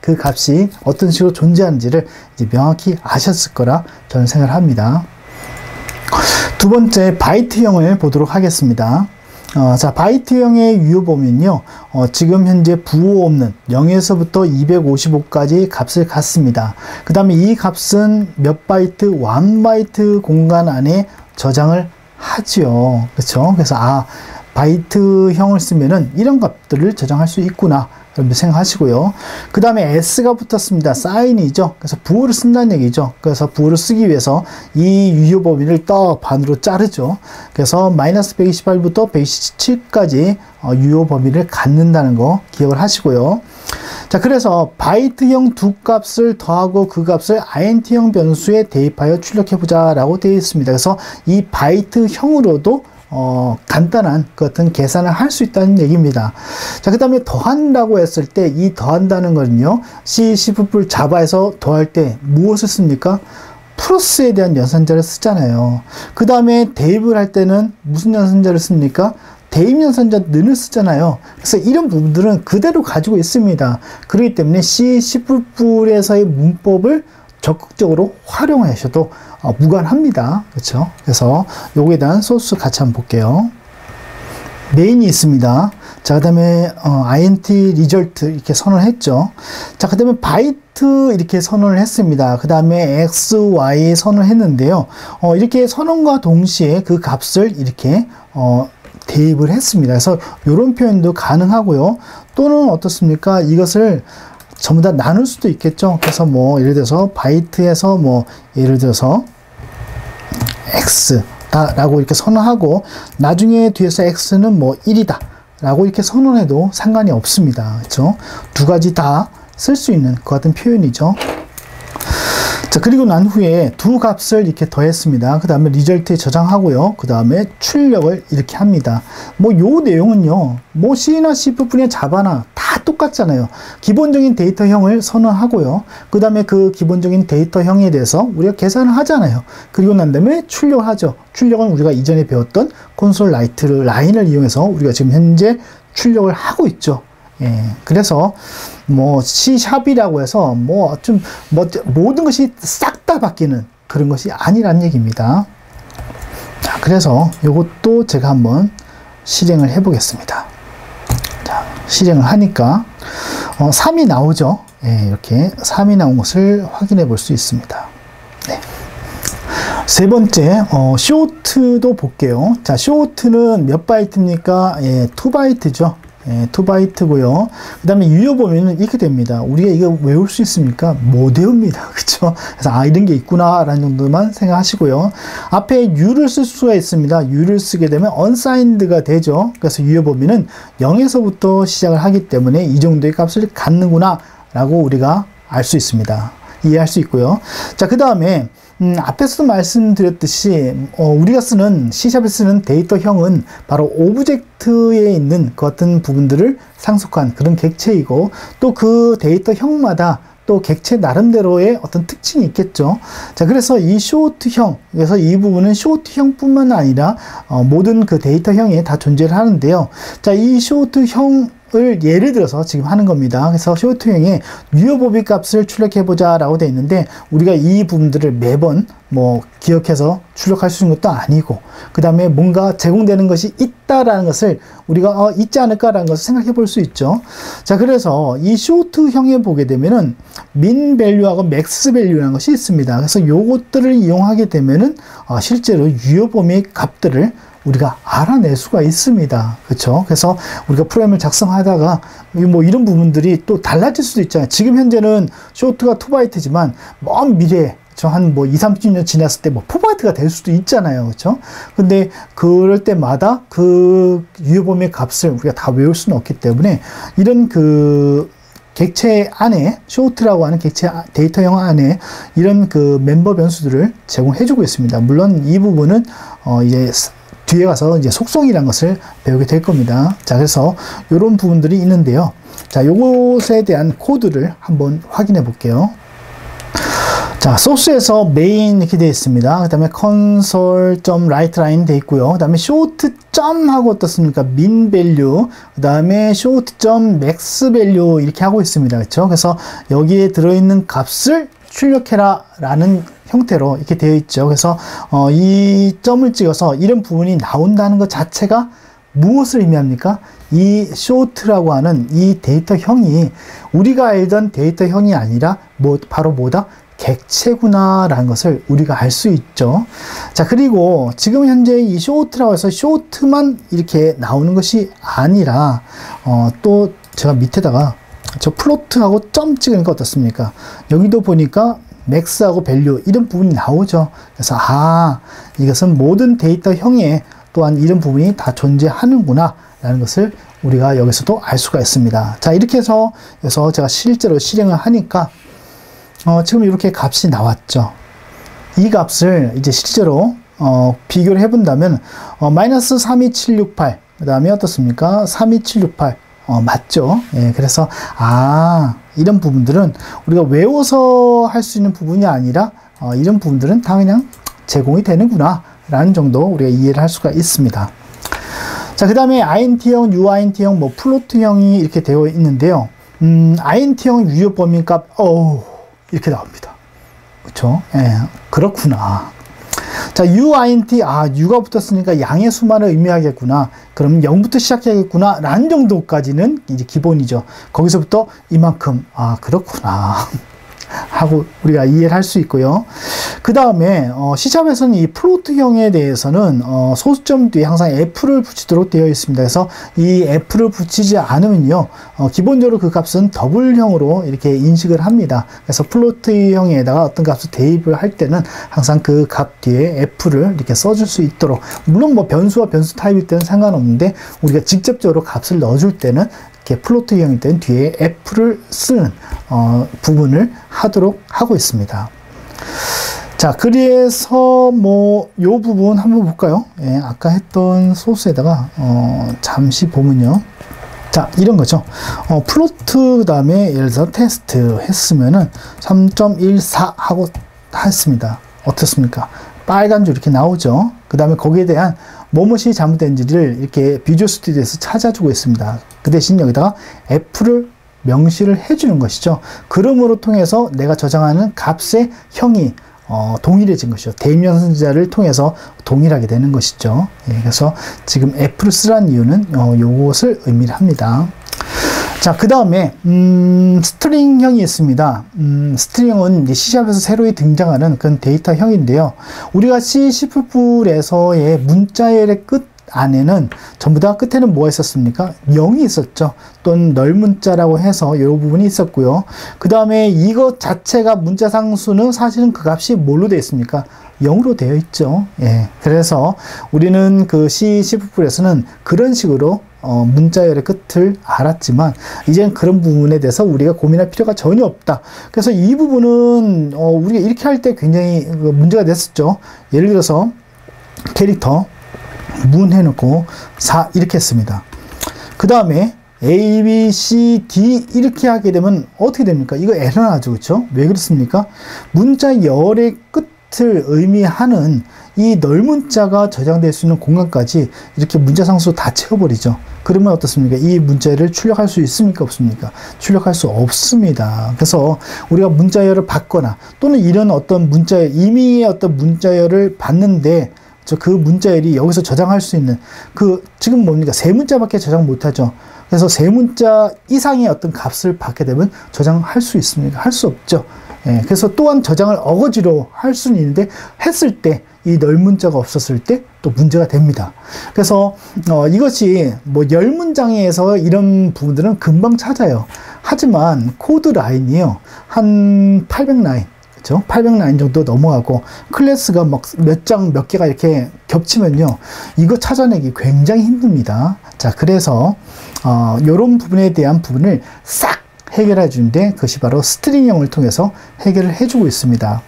그 값이 어떤 식으로 존재하는지를 이제 명확히 아셨을 거라 저는 생각을 합니다. 두 번째, 바이트형을 보도록 하겠습니다. 자, 바이트형의 유효 범위는요, 지금 현재 부호 없는 0에서부터 255까지 값을 갖습니다. 그 다음에 이 값은 몇 바이트, 1바이트 공간 안에 저장을 하죠. 그렇죠? 그래서 바이트형을 쓰면은 이런 값들을 저장할 수 있구나, 여러분 생각하시고요. 그 다음에 S가 붙었습니다. 사인이죠. 그래서 부호를 쓴다는 얘기죠. 그래서 부호를 쓰기 위해서 이 유효 범위를 반으로 자르죠. 그래서 마이너스 128부터 127까지 유효 범위를 갖는다는 거 기억을 하시고요. 자, 그래서 바이트형 두 값을 더하고 그 값을 INT형 변수에 대입하여 출력해보자 라고 되어 있습니다. 그래서 이 바이트형으로도 간단한 그 어떤 계산을 할 수 있다는 얘기입니다. 자, 그 다음에 더한다고 했을 때 이 더한다는 거는요, C, C++ 자바에서 더할 때 무엇을 씁니까? 플러스에 대한 연산자를 쓰잖아요. 그 다음에 대입을 할 때는 무슨 연산자를 씁니까? 대입 연산자 는을 쓰잖아요. 그래서 이런 부분들은 그대로 가지고 있습니다. 그렇기 때문에 C, C++에서의 문법을 적극적으로 활용하셔도 무관합니다. 그렇죠? 그래서 요거에 대한 소스 같이 한번 볼게요. 메인이 있습니다. 자, 그 다음에 int result 이렇게 선언을 했죠. 자, 그 다음에 byte 이렇게 선언을 했습니다. 그 다음에 x, y 선언을 했는데요. 이렇게 선언과 동시에 그 값을 이렇게 대입을 했습니다. 그래서 이런 표현도 가능하고요. 또는 어떻습니까? 이것을 전부 다 나눌 수도 있겠죠. 그래서 뭐 예를 들어서 바이트에서 뭐 예를 들어서 x 라고 이렇게 선언하고 나중에 뒤에서 x는 뭐 1이다 라고 이렇게 선언해도 상관이 없습니다. 그렇죠? 두 가지 다 쓸 수 있는 그 같은 표현이죠. 자, 그리고 난 후에 두 값을 이렇게 더했습니다. 그 다음에 리절트에 저장하고요. 그 다음에 출력을 이렇게 합니다. 뭐 요 내용은요, 뭐 C나 C++이나 자바나 다 똑같잖아요. 기본적인 데이터형을 선언하고요. 그 다음에 그 기본적인 데이터형에 대해서 우리가 계산을 하잖아요. 그리고 난 다음에 출력을 하죠. 출력은 우리가 이전에 배웠던 콘솔 라인을 이용해서 우리가 지금 현재 출력을 하고 있죠. 예, 그래서 뭐 C#이라고 해서 모든 것이 싹 다 바뀌는 그런 것이 아니란 얘기입니다. 자, 그래서 이것도 제가 한번 실행을 해 보겠습니다. 자, 실행을 하니까 3이 나오죠. 예, 이렇게 3이 나온 것을 확인해 볼 수 있습니다. 네. 세 번째, 쇼트도 볼게요. 자, 쇼트는 몇 바이트입니까? 예, 2바이트죠. 예, 2바이트고요. 그 다음에 유효 범위는 이렇게 됩니다. 우리가 이거 외울 수 있습니까? 못 외웁니다. 그쵸? 그래서 이런 게 있구나 라는 정도만 생각하시고요. 앞에 U를 쓸 수가 있습니다. U를 쓰게 되면 unsigned가 되죠. 그래서 유효 범위는 0에서부터 시작을 하기 때문에 이 정도의 값을 갖는구나 라고 우리가 알 수 있습니다. 이해할 수 있고요. 자, 그 다음에 앞에서도 말씀드렸듯이 우리가 쓰는 C샵에 쓰는 데이터형은 바로 오브젝트에 있는 그 같은 부분들을 상속한 그런 객체이고, 또 그 데이터형마다 또 객체 나름대로의 어떤 특징이 있겠죠. 자, 그래서 이 쇼트형, 그래서 이 부분은 쇼트형뿐만 아니라 모든 그 데이터형에 다 존재를 하는데요. 자, 이 쇼트형 을 예를 들어서 지금 하는 겁니다. 그래서 쇼트형에 유효보비 값을 출력해보자 라고 되어 있는데, 우리가 이 부분들을 매번 뭐 기억해서 출력할 수 있는 것도 아니고, 그 다음에 뭔가 제공되는 것이 있다라는 것을 우리가 있지 않을까라는 것을 생각해 볼 수 있죠. 자, 그래서 이 쇼트형에 보게 되면은 min value하고 max value라는 것이 있습니다. 그래서 요것들을 이용하게 되면은 실제로 유효범위 값들을 우리가 알아낼 수가 있습니다. 그렇죠? 그래서 우리가 프로그램을 작성하다가 뭐 이런 부분들이 또 달라질 수도 있잖아요. 지금 현재는 쇼트가 2바이트지만 먼 미래에 한 뭐 20-30년 지났을 때 뭐 4바이트가 될 수도 있잖아요. 그렇죠? 근데 그럴 때마다 그 유효범위 값을 우리가 다 외울 수는 없기 때문에 이런 그 객체 안에, 쇼트라고 하는 객체 데이터형 안에 이런 그 멤버 변수들을 제공해주고 있습니다. 물론 이 부분은 이제 뒤에 가서 이제 속성이라는 것을 배우게 될 겁니다. 자, 그래서 이런 부분들이 있는데요. 자, 요것에 대한 코드를 한번 확인해 볼게요. 자, 소스에서 main 이렇게 되어 있습니다. 그 다음에 console.writeLine 되어 있고요. 그 다음에 short 하고 어떻습니까? min value, 그 다음에 short.max value 이렇게 하고 있습니다. 그렇죠? 그래서 여기에 들어있는 값을 출력해라 라는 형태로 이렇게 되어 있죠. 그래서 이 점을 찍어서 이런 부분이 나온다는 것 자체가 무엇을 의미합니까? 이 short라고 하는 이 데이터형이 우리가 알던 데이터형이 아니라 바로 뭐다? 객체구나 라는 것을 우리가 알 수 있죠. 자, 그리고 지금 현재 이 short라고 해서 short만 이렇게 나오는 것이 아니라 또 제가 밑에다가 저 플로트하고 점 찍으니까 어떻습니까? 여기도 보니까 max하고 value 이런 부분이 나오죠. 그래서 이것은 모든 데이터형에 또한 이런 부분이 다 존재하는구나 라는 것을 우리가 여기서도 알 수가 있습니다. 자, 이렇게 해서 제가 실제로 실행을 하니까 지금 이렇게 값이 나왔죠. 이 값을 이제 실제로 비교를 해본다면 마이너스 32768, 그 다음에 어떻습니까? 32768 맞죠? 예, 그래서 이런 부분들은 우리가 외워서 할 수 있는 부분이 아니라 이런 부분들은 다 그냥 제공이 되는구나 라는 정도 우리가 이해를 할 수가 있습니다. 자, 그 다음에 int형, uint형, 뭐 플로트형이 이렇게 되어 있는데요. int형 유효 범위값 이렇게 나옵니다. 그렇죠? 예, 그렇구나. 자, uint, u가 붙었으니까 양의 수만을 의미하겠구나. 그럼 0부터 시작해야겠구나. 라는 정도까지는 이제 기본이죠. 거기서부터 이만큼, 그렇구나. 하고 우리가 이해를 할 수 있고요. 그 다음에 C샵에서는 이 플로트형에 대해서는 소수점 뒤에 항상 F를 붙이도록 되어 있습니다. 그래서 이 F를 붙이지 않으면요, 기본적으로 그 값은 더블형으로 이렇게 인식을 합니다. 그래서 플로트형에다가 어떤 값을 대입을 할 때는 항상 그 값 뒤에 F를 이렇게 써줄 수 있도록, 물론 뭐 변수와 변수 타입일 때는 상관없는데 우리가 직접적으로 값을 넣어줄 때는 이렇게 플로트형일 때는 뒤에 F를 쓰는 부분을 하도록 하고 있습니다. 자, 그래서 뭐 요 부분 한번 볼까요? 예, 아까 했던 소스에다가 잠시 보면요. 자, 이런 거죠. 플로트 그 다음에 예를 들어서 테스트 했으면은 3.14 하고 했습니다. 어떻습니까? 빨간 줄 이렇게 나오죠. 그 다음에 거기에 대한 무엇이 잘못된지를 이렇게 비주얼 스튜디오에서 찾아주고 있습니다. 그 대신 여기다가 F를 명시를 해주는 것이죠. 그럼으로 통해서 내가 저장하는 값의 형이 동일해진 것이죠. 대입연산자를 통해서 동일하게 되는 것이죠. 예, 그래서 지금 F를 쓰라는 이유는 요것을 의미를 합니다. 자, 그 다음에 스트링형이 있습니다. 스트링은 이제 C샵에서 새로 등장하는 그런 데이터형인데요. 우리가 C++에서의 문자열의 끝 안에는 전부 다 끝에는 뭐가 있었습니까? 0이 있었죠. 또는 널 문자라고 해서 이 부분이 있었고요. 그 다음에 이것 자체가 문자 상수는 사실은 그 값이 뭘로 되어 있습니까? 0으로 되어 있죠. 예. 그래서 우리는 그 C++에서는 그런 식으로 문자열의 끝을 알았지만 이제는 그런 부분에 대해서 우리가 고민할 필요가 전혀 없다. 그래서 이 부분은 우리가 이렇게 할 때 굉장히 문제가 됐었죠. 예를 들어서 캐릭터 문 해놓고 4 이렇게 했습니다. 그 다음에 A, B, C, D 이렇게 하게 되면 어떻게 됩니까? 이거 에러 나죠. 그렇죠? 왜 그렇습니까? 문자열의 끝을 의미하는 이 널 문자가 저장될 수 있는 공간까지 이렇게 문자 상수 다 채워버리죠. 그러면 어떻습니까? 이 문자열을 출력할 수 있습니까? 없습니까? 출력할 수 없습니다. 그래서 우리가 문자열을 받거나 또는 이런 어떤 문자열, 임의의 어떤 문자열을 받는데 그 문자열이 여기서 저장할 수 있는 지금 뭡니까? 세 문자밖에 저장 못하죠. 그래서 세 문자 이상의 어떤 값을 받게 되면 저장할 수 있습니까? 할 수 없죠. 예, 그래서 또한 저장을 어거지로 할 수는 있는데 했을 때 이 널 문자가 없었을 때 또 문제가 됩니다. 그래서 이것이 뭐 10문장에서 이런 부분들은 금방 찾아요. 하지만 코드 라인이요. 한 800라인. 그렇죠? 800라인 정도 넘어가고 클래스가 막 몇 장 몇 개가 이렇게 겹치면요. 이거 찾아내기 굉장히 힘듭니다. 자, 그래서 이런 부분에 대한 부분을 싹 해결해 주는데 그것이 바로 스트링형을 통해서 해결을 해주고 있습니다.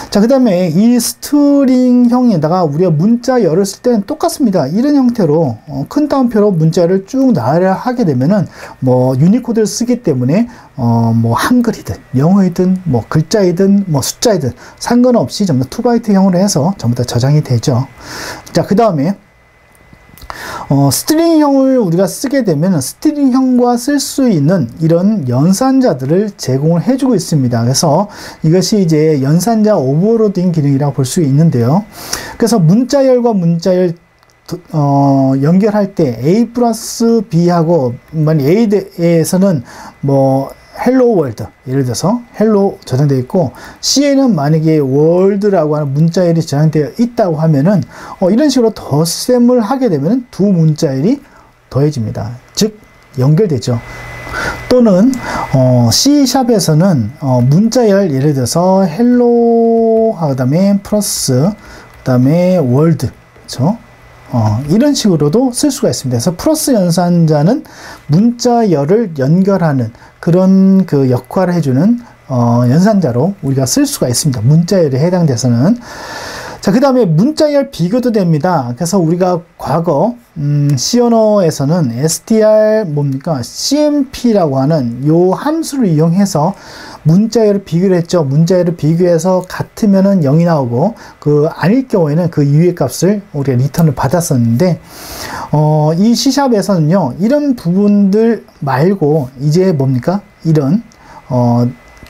자, 그 다음에 이 스트링형에다가 우리가 문자열을 쓸 때는 똑같습니다. 이런 형태로 큰 따옴표로 문자를 쭉 나열을 하게 되면은 뭐 유니코드를 쓰기 때문에 뭐 한글이든 영어이든 뭐 글자이든 뭐 숫자이든 상관없이 전부 2바이트형으로 해서 전부 다 저장이 되죠. 자, 그 다음에 스트링형을 우리가 쓰게 되면 스트링형과 쓸 수 있는 이런 연산자들을 제공을 해주고 있습니다. 그래서 이것이 이제 연산자 오버로딩 기능이라고 볼 수 있는데요. 그래서 문자열과 문자열 연결할 때 A 플러스 B하고 만약 A에서는 뭐 헬로 월드 예를 들어서 헬로 저장되어 있고 C에는 만약에 월드라고 하는 문자열이 저장되어 있다고 하면은 이런 식으로 덧셈을 하게 되면 두 문자열이 더해집니다. 즉 연결되죠. 또는 C샵에서는 문자열 예를 들어서 헬로 그 다음에 플러스 그 다음에 월드 그렇죠? 이런 식으로도 쓸 수가 있습니다. 그래서 플러스 연산자는 문자열을 연결하는 그런 그 역할을 해주는 연산자로 우리가 쓸 수가 있습니다. 문자열에 해당돼서는. 자, 그 다음에 문자열 비교도 됩니다. 그래서 우리가 과거 C 언어에서는 str 뭡니까? cmp라고 하는 요 함수를 이용해서 문자열을 비교를 했죠. 문자열을 비교해서 같으면은 0이 나오고 아닐 경우에는 그 이유의 값을 우리가 리턴을 받았었는데 이 C샵에서는요. 이런 부분들 말고 이제 뭡니까? 이런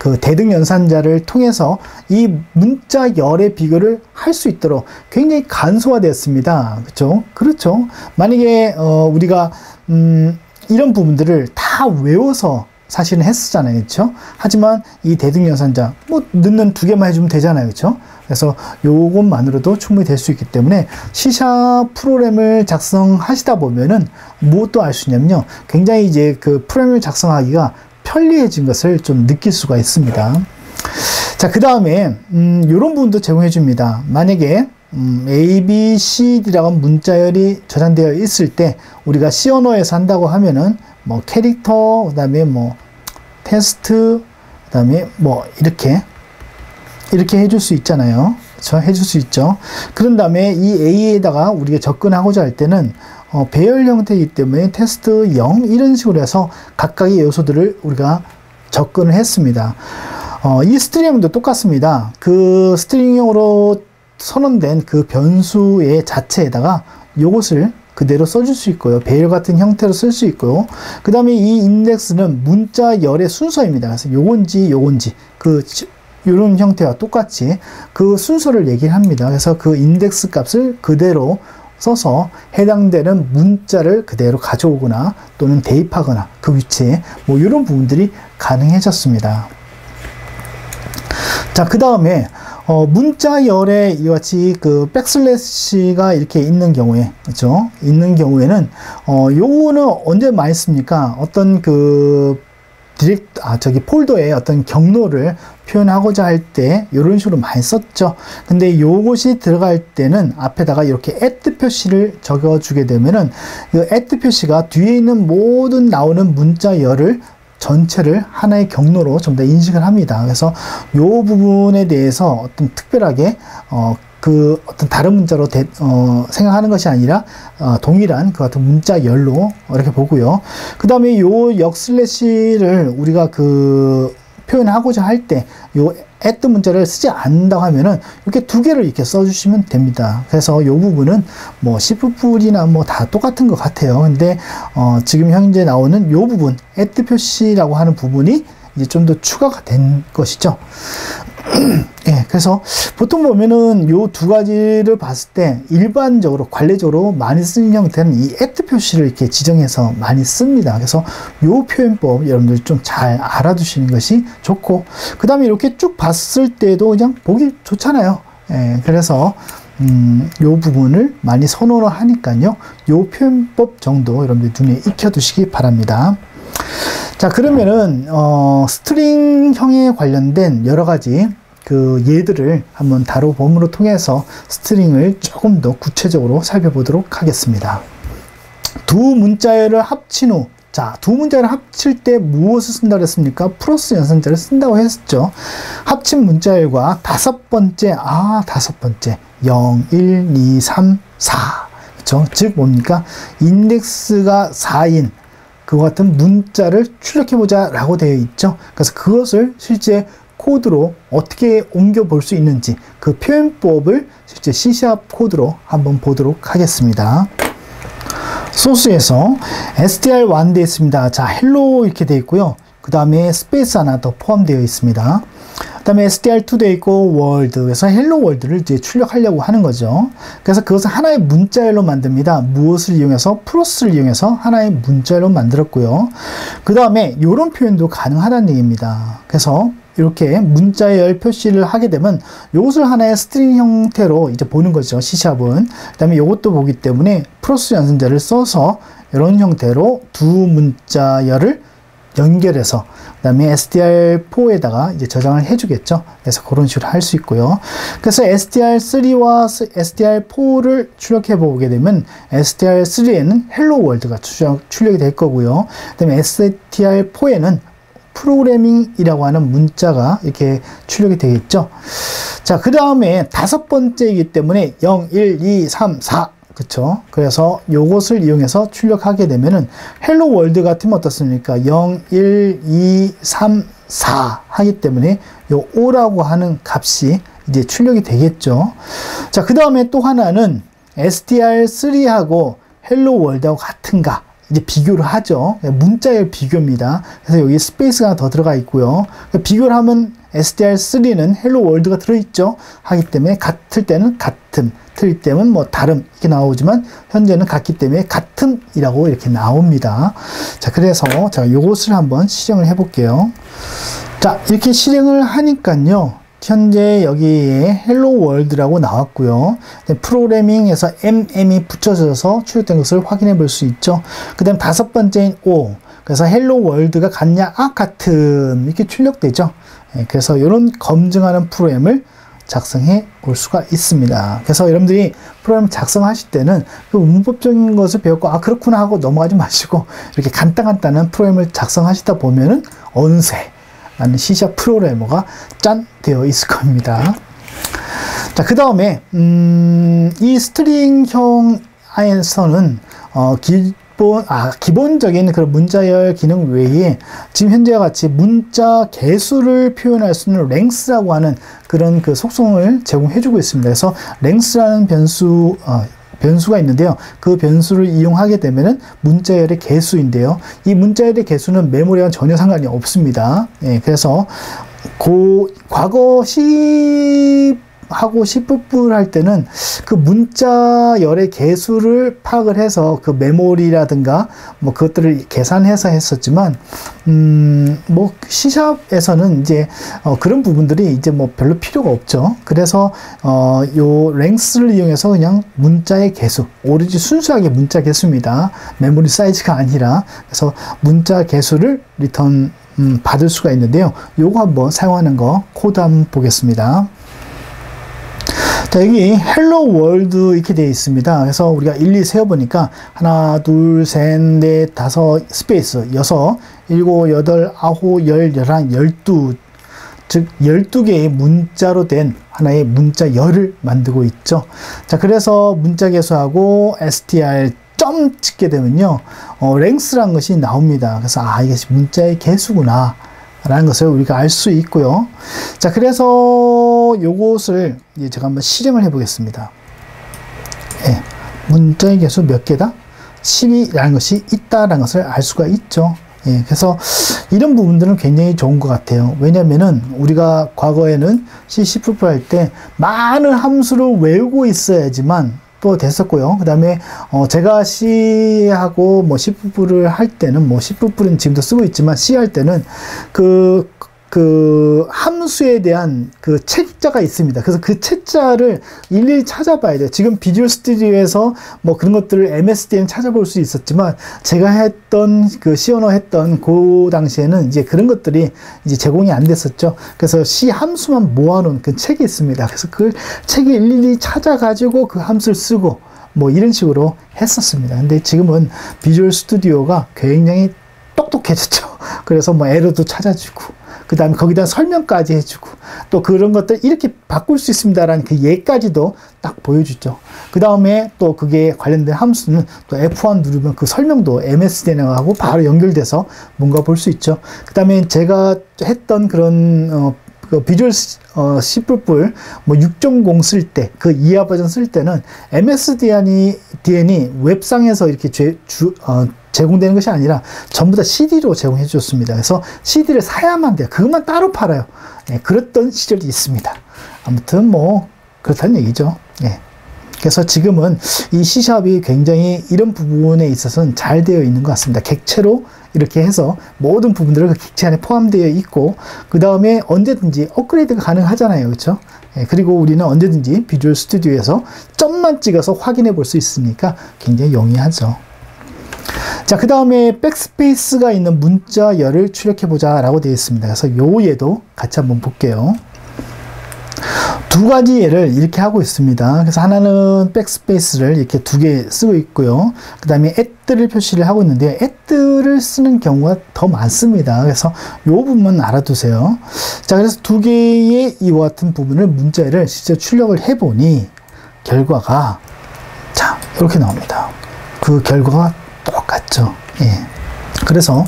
그 대등 연산자를 통해서 이 문자 열의 비교를 할 수 있도록 굉장히 간소화되었습니다. 그렇죠? 그렇죠. 만약에 우리가 이런 부분들을 다 외워서 사실은 했었잖아요. 그렇죠? 하지만 이 대등 연산자 뭐 넣는 2개만 해주면 되잖아요. 그렇죠? 그래서 요것만으로도 충분히 될 수 있기 때문에 C# 프로그램을 작성하시다 보면은 무엇도 알 수 있냐면요. 굉장히 이제 그 프로그램을 작성하기가 편리해진 것을 좀 느낄 수가 있습니다. 자, 그 다음에 이런 부분도 제공해 줍니다. 만약에 A, B, C, D라고 하는 문자열이 저장되어 있을 때 우리가 C 언어에서 한다고 하면은 뭐 캐릭터, 그 다음에 뭐 테스트, 그 다음에 뭐 이렇게 해줄 수 있잖아요. 그렇죠? 해줄 수 있죠. 그런 다음에 이 A에다가 우리가 접근하고자 할 때는 배열 형태이기 때문에 테스트 0 이런 식으로 해서 각각의 요소들을 우리가 접근을 했습니다. 이 스트링도 똑같습니다. 그 스트링형으로 선언된 그 변수의 자체에다가 요것을 그대로 써줄 수 있고요. 배열 같은 형태로 쓸 수 있고요. 그 다음에 이 인덱스는 문자 열의 순서입니다. 그래서 요건지 이런 형태와 똑같이 그 순서를 얘기를 합니다. 그래서 그 인덱스 값을 그대로 써서 해당되는 문자를 그대로 가져오거나 또는 대입하거나 그 위치에 뭐 이런 부분들이 가능해졌습니다. 자, 그 다음에 문자열에 이같이 그 백슬래시가 이렇게 있는 경우에, 그렇죠? 있는 경우에는 요거는 언제 많이 씁니까? 어떤 그 폴더에 어떤 경로를 표현하고자 할 때 이런 식으로 많이 썼죠. 근데 요것이 들어갈 때는 앞에다가 이렇게 at 표시를 적어주게 되면은 이 at 표시가 뒤에 있는 모든 나오는 문자열을 전체를 하나의 경로로 전부 다 인식을 합니다. 그래서 요 부분에 대해서 어떤 특별하게 그 어떤 다른 문자로 생각하는 것이 아니라 동일한 그 같은 문자열로 이렇게 보고요. 그 다음에 요 역슬래시를 우리가 그 표현하고자 할 때 요 at 문자를 쓰지 않는다고 하면은 이렇게 2개를 이렇게 써주시면 됩니다. 그래서 요 부분은 뭐 C++이나 뭐 다 똑같은 것 같아요. 근데 지금 현재 나오는 요 부분 at 표시라고 하는 부분이 이제 좀 더 추가가 된 것이죠. 예, 그래서 보통 보면은 요 2가지를 봤을 때 일반적으로 관례적으로 많이 쓰는 형태는 이 at 표시를 이렇게 지정해서 많이 씁니다. 그래서 요 표현법 여러분들 좀 잘 알아두시는 것이 좋고, 그 다음에 이렇게 쭉 봤을 때도 그냥 보기 좋잖아요. 예, 그래서 요 부분을 많이 선호를 하니까요. 요 표현법 정도 여러분들 눈에 익혀두시기 바랍니다. 자, 그러면은 스트링형에 관련된 여러 가지 그 예들을 한번 다뤄봄으로 통해서 스트링을 조금 더 구체적으로 살펴보도록 하겠습니다. 두 문자열을 합친 후, 자, 두 문자열을 합칠 때 무엇을 쓴다고 했습니까? 플러스 연산자를 쓴다고 했었죠. 합친 문자열과 다섯 번째 0, 1, 2, 3, 4. 그렇죠? 즉 뭡니까? 인덱스가 4인 그와 같은 문자를 출력해보자 라고 되어 있죠. 그래서 그것을 실제 코드로 어떻게 옮겨 볼 수 있는지 그 표현법을 실제 C# 코드로 한번 보도록 하겠습니다. 소스에서 str1 되어 있습니다. 자, 헬로 이렇게 되어 있고요. 그 다음에 스페이스 하나 더 포함되어 있습니다. 그 다음에 str2 되어 있고 월드, 그래서 헬로 월드를 이제 출력하려고 하는 거죠. 그래서 그것을 하나의 문자열로 만듭니다. 무엇을 이용해서? 플러스를 이용해서 하나의 문자열로 만들었고요. 그 다음에 이런 표현도 가능하다는 얘기입니다. 그래서 이렇게 문자열 표시를 하게 되면 이것을 하나의 스트링 형태로 이제 보는 거죠. C샵은. 그 다음에 이것도 보기 때문에 플러스 연산자를 써서 이런 형태로 두 문자열을 연결해서 그 다음에 str4에다가 이제 저장을 해주겠죠. 그래서 그런 식으로 할 수 있고요. 그래서 str3와 str4를 출력해 보게 되면 str3에는 hello world가 출력이 될 거고요. 그 다음에 str4에는 프로그래밍이라고 하는 문자가 이렇게 출력이 되겠죠. 자, 그 다음에 다섯 번째이기 때문에 0, 1, 2, 3, 4. 그쵸? 그래서 요것을 이용해서 출력하게 되면은 헬로 월드 같으면 어떻습니까? 0, 1, 2, 3, 4 하기 때문에 요 5라고 하는 값이 이제 출력이 되겠죠. 자, 그 다음에 또 하나는 str3하고 헬로 월드하고 같은가? 이제 비교를 하죠. 문자열 비교입니다. 그래서 여기 스페이스가 더 들어가 있고요. 비교를 하면 SDR3는 헬로 월드가 들어있죠. 하기 때문에 같을 때는 같음, 틀릴 때는 뭐 다름 이렇게 나오지만 현재는 같기 때문에 같음이라고 이렇게 나옵니다. 자, 그래서 제가 요것을 한번 실행을 해 볼게요. 자, 이렇게 실행을 하니까요. 현재 여기에 헬로 월드라고 나왔고요. 프로그래밍에서 mm이 붙여져서 출력된 것을 확인해 볼 수 있죠. 그 다음 다섯 번째인 O. 그래서 헬로 월드가 같냐? 아, 같음. 이렇게 출력되죠. 그래서 이런 검증하는 프로그램을 작성해 볼 수가 있습니다. 그래서 여러분들이 프로그램 작성하실 때는 그 문법적인 것을 배웠고, 아, 그렇구나 하고 넘어가지 마시고, 이렇게 간단한 프로그램을 작성하시다 보면은 어느새 라는 C# 프로그래머가 짠 되어 있을 겁니다. 자, 그 다음에 이 스트링형 안에서는 기본적인 그런 문자열 기능 외에 지금 현재와 같이 문자 개수를 표현할 수 있는 length라고 하는 그런 그 속성을 제공해주고 있습니다. 그래서 length라는 변수가 있는데요. 그 변수를 이용하게 되면은 문자열의 개수인데요. 이 문자열의 개수는 메모리와 전혀 상관이 없습니다. 예, 그래서 과거 C하고 C++ 할 때는 그 문자열의 개수를 파악을 해서 그 메모리라든가 뭐 그것들을 계산해서 했었지만 뭐 C샵에서는 이제 그런 부분들이 이제 뭐 별로 필요가 없죠. 그래서 요 length를 이용해서 그냥 문자의 개수, 오로지 순수하게 문자 개수입니다. 메모리 사이즈가 아니라. 그래서 문자 개수를 리턴 받을 수가 있는데요. 요거 한번 사용하는 거 코드 한번 보겠습니다. 자, 여기 헬로 월드 이렇게 되어 있습니다. 그래서 우리가 일일이 세어보니까 하나, 둘, 셋, 넷, 다섯, 스페이스, 여섯, 일곱, 여덟, 아홉, 열, 열한, 12, 즉 12개의 문자로 된 하나의 문자열을 만들고 있죠. 자, 그래서 문자 개수하고 str 점 찍게 되면요, length라는 것이 나옵니다. 그래서 아, 이것이 문자의 개수구나 라는 것을 우리가 알 수 있고요. 자, 그래서 요것을 이제 제가 한번 실행을 해 보겠습니다. 예, 문자의 개수 몇 개다? 10이라는 것이 있다라는 것을 알 수가 있죠. 예, 그래서 이런 부분들은 굉장히 좋은 것 같아요. 왜냐면은 우리가 과거에는 C++ 할 때 많은 함수를 외우고 있어야지만 또 됐었고요. 그 다음에 제가 C하고 뭐 C++를 할 때는 뭐 C++는 지금도 쓰고 있지만 C 할 때는 그 함수에 대한 그 책자가 있습니다. 그래서 그 책자를 일일이 찾아봐야 돼요. 지금 비주얼 스튜디오에서 뭐 그런 것들을 MSDN 찾아볼 수 있었지만 제가 했던 그 C 언어 했던 그 당시에는 이제 그런 것들이 이제 제공이 안 됐었죠. 그래서 C 함수만 모아놓은 그 책이 있습니다. 그래서 그 책을 일일이 찾아가지고 그 함수를 쓰고 뭐 이런 식으로 했었습니다. 근데 지금은 비주얼 스튜디오가 굉장히 똑똑해졌죠. 그래서 뭐 에러도 찾아주고 그 다음에 거기다 설명까지 해주고 또 그런 것들 이렇게 바꿀 수 있습니다라는 그 예까지도 딱 보여주죠. 그 다음에 또 그게 관련된 함수는 또 F1 누르면 그 설명도 MSDN하고 바로 연결돼서 뭔가 볼 수 있죠. 그 다음에 제가 했던 그런 그 비주얼 C++ 뭐 6.0 쓸 때, 그 이하 버전 쓸 때는 MSDN이 웹상에서 이렇게 제공되는 것이 아니라 전부 다 CD로 제공해 줬습니다. 그래서 CD를 사야만 돼요. 그것만 따로 팔아요. 예, 그랬던 시절이 있습니다. 아무튼 뭐 그렇다는 얘기죠. 예. 그래서 지금은 이 C샵이 굉장히 이런 부분에 있어서는 잘 되어 있는 것 같습니다. 객체로 이렇게 해서 모든 부분들을 그 객체 안에 포함되어 있고 그 다음에 언제든지 업그레이드가 가능하잖아요. 그렇죠? 예, 그리고 우리는 언제든지 비주얼 스튜디오에서 점만 찍어서 확인해 볼 수 있으니까 굉장히 용이하죠. 자, 그 다음에 백스페이스가 있는 문자열을 출력해보자 라고 되어 있습니다. 그래서 요 예도 같이 한번 볼게요. 두 가지 예를 이렇게 하고 있습니다. 그래서 하나는 백스페이스를 이렇게 두 개 쓰고 있고요. 그 다음에 @를 표시를 하고 있는데 @를 쓰는 경우가 더 많습니다. 그래서 요 부분만 알아두세요. 자, 그래서 두 개의 이와 같은 부분을 문자열을 실제 출력을 해보니 결과가 자, 이렇게 나옵니다. 그 결과가 똑같죠. 예. 그래서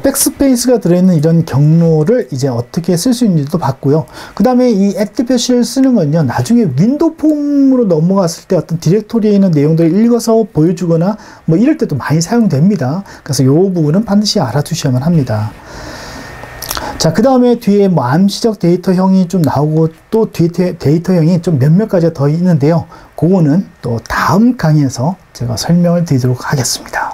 백스페이스가 들어있는 이런 경로를 이제 어떻게 쓸 수 있는지도 봤고요. 그 다음에 이 액티브 표시를 쓰는 건요, 나중에 윈도우 폼으로 넘어갔을 때 어떤 디렉토리에 있는 내용들을 읽어서 보여주거나 뭐 이럴 때도 많이 사용됩니다. 그래서 이 부분은 반드시 알아두셔야만 합니다. 자, 그 다음에 뒤에 뭐 암시적 데이터형이 좀 나오고 또 뒤에 데이터형이 좀 몇몇 가지가 더 있는데요. 그거는 또 다음 강의에서 제가 설명을 드리도록 하겠습니다.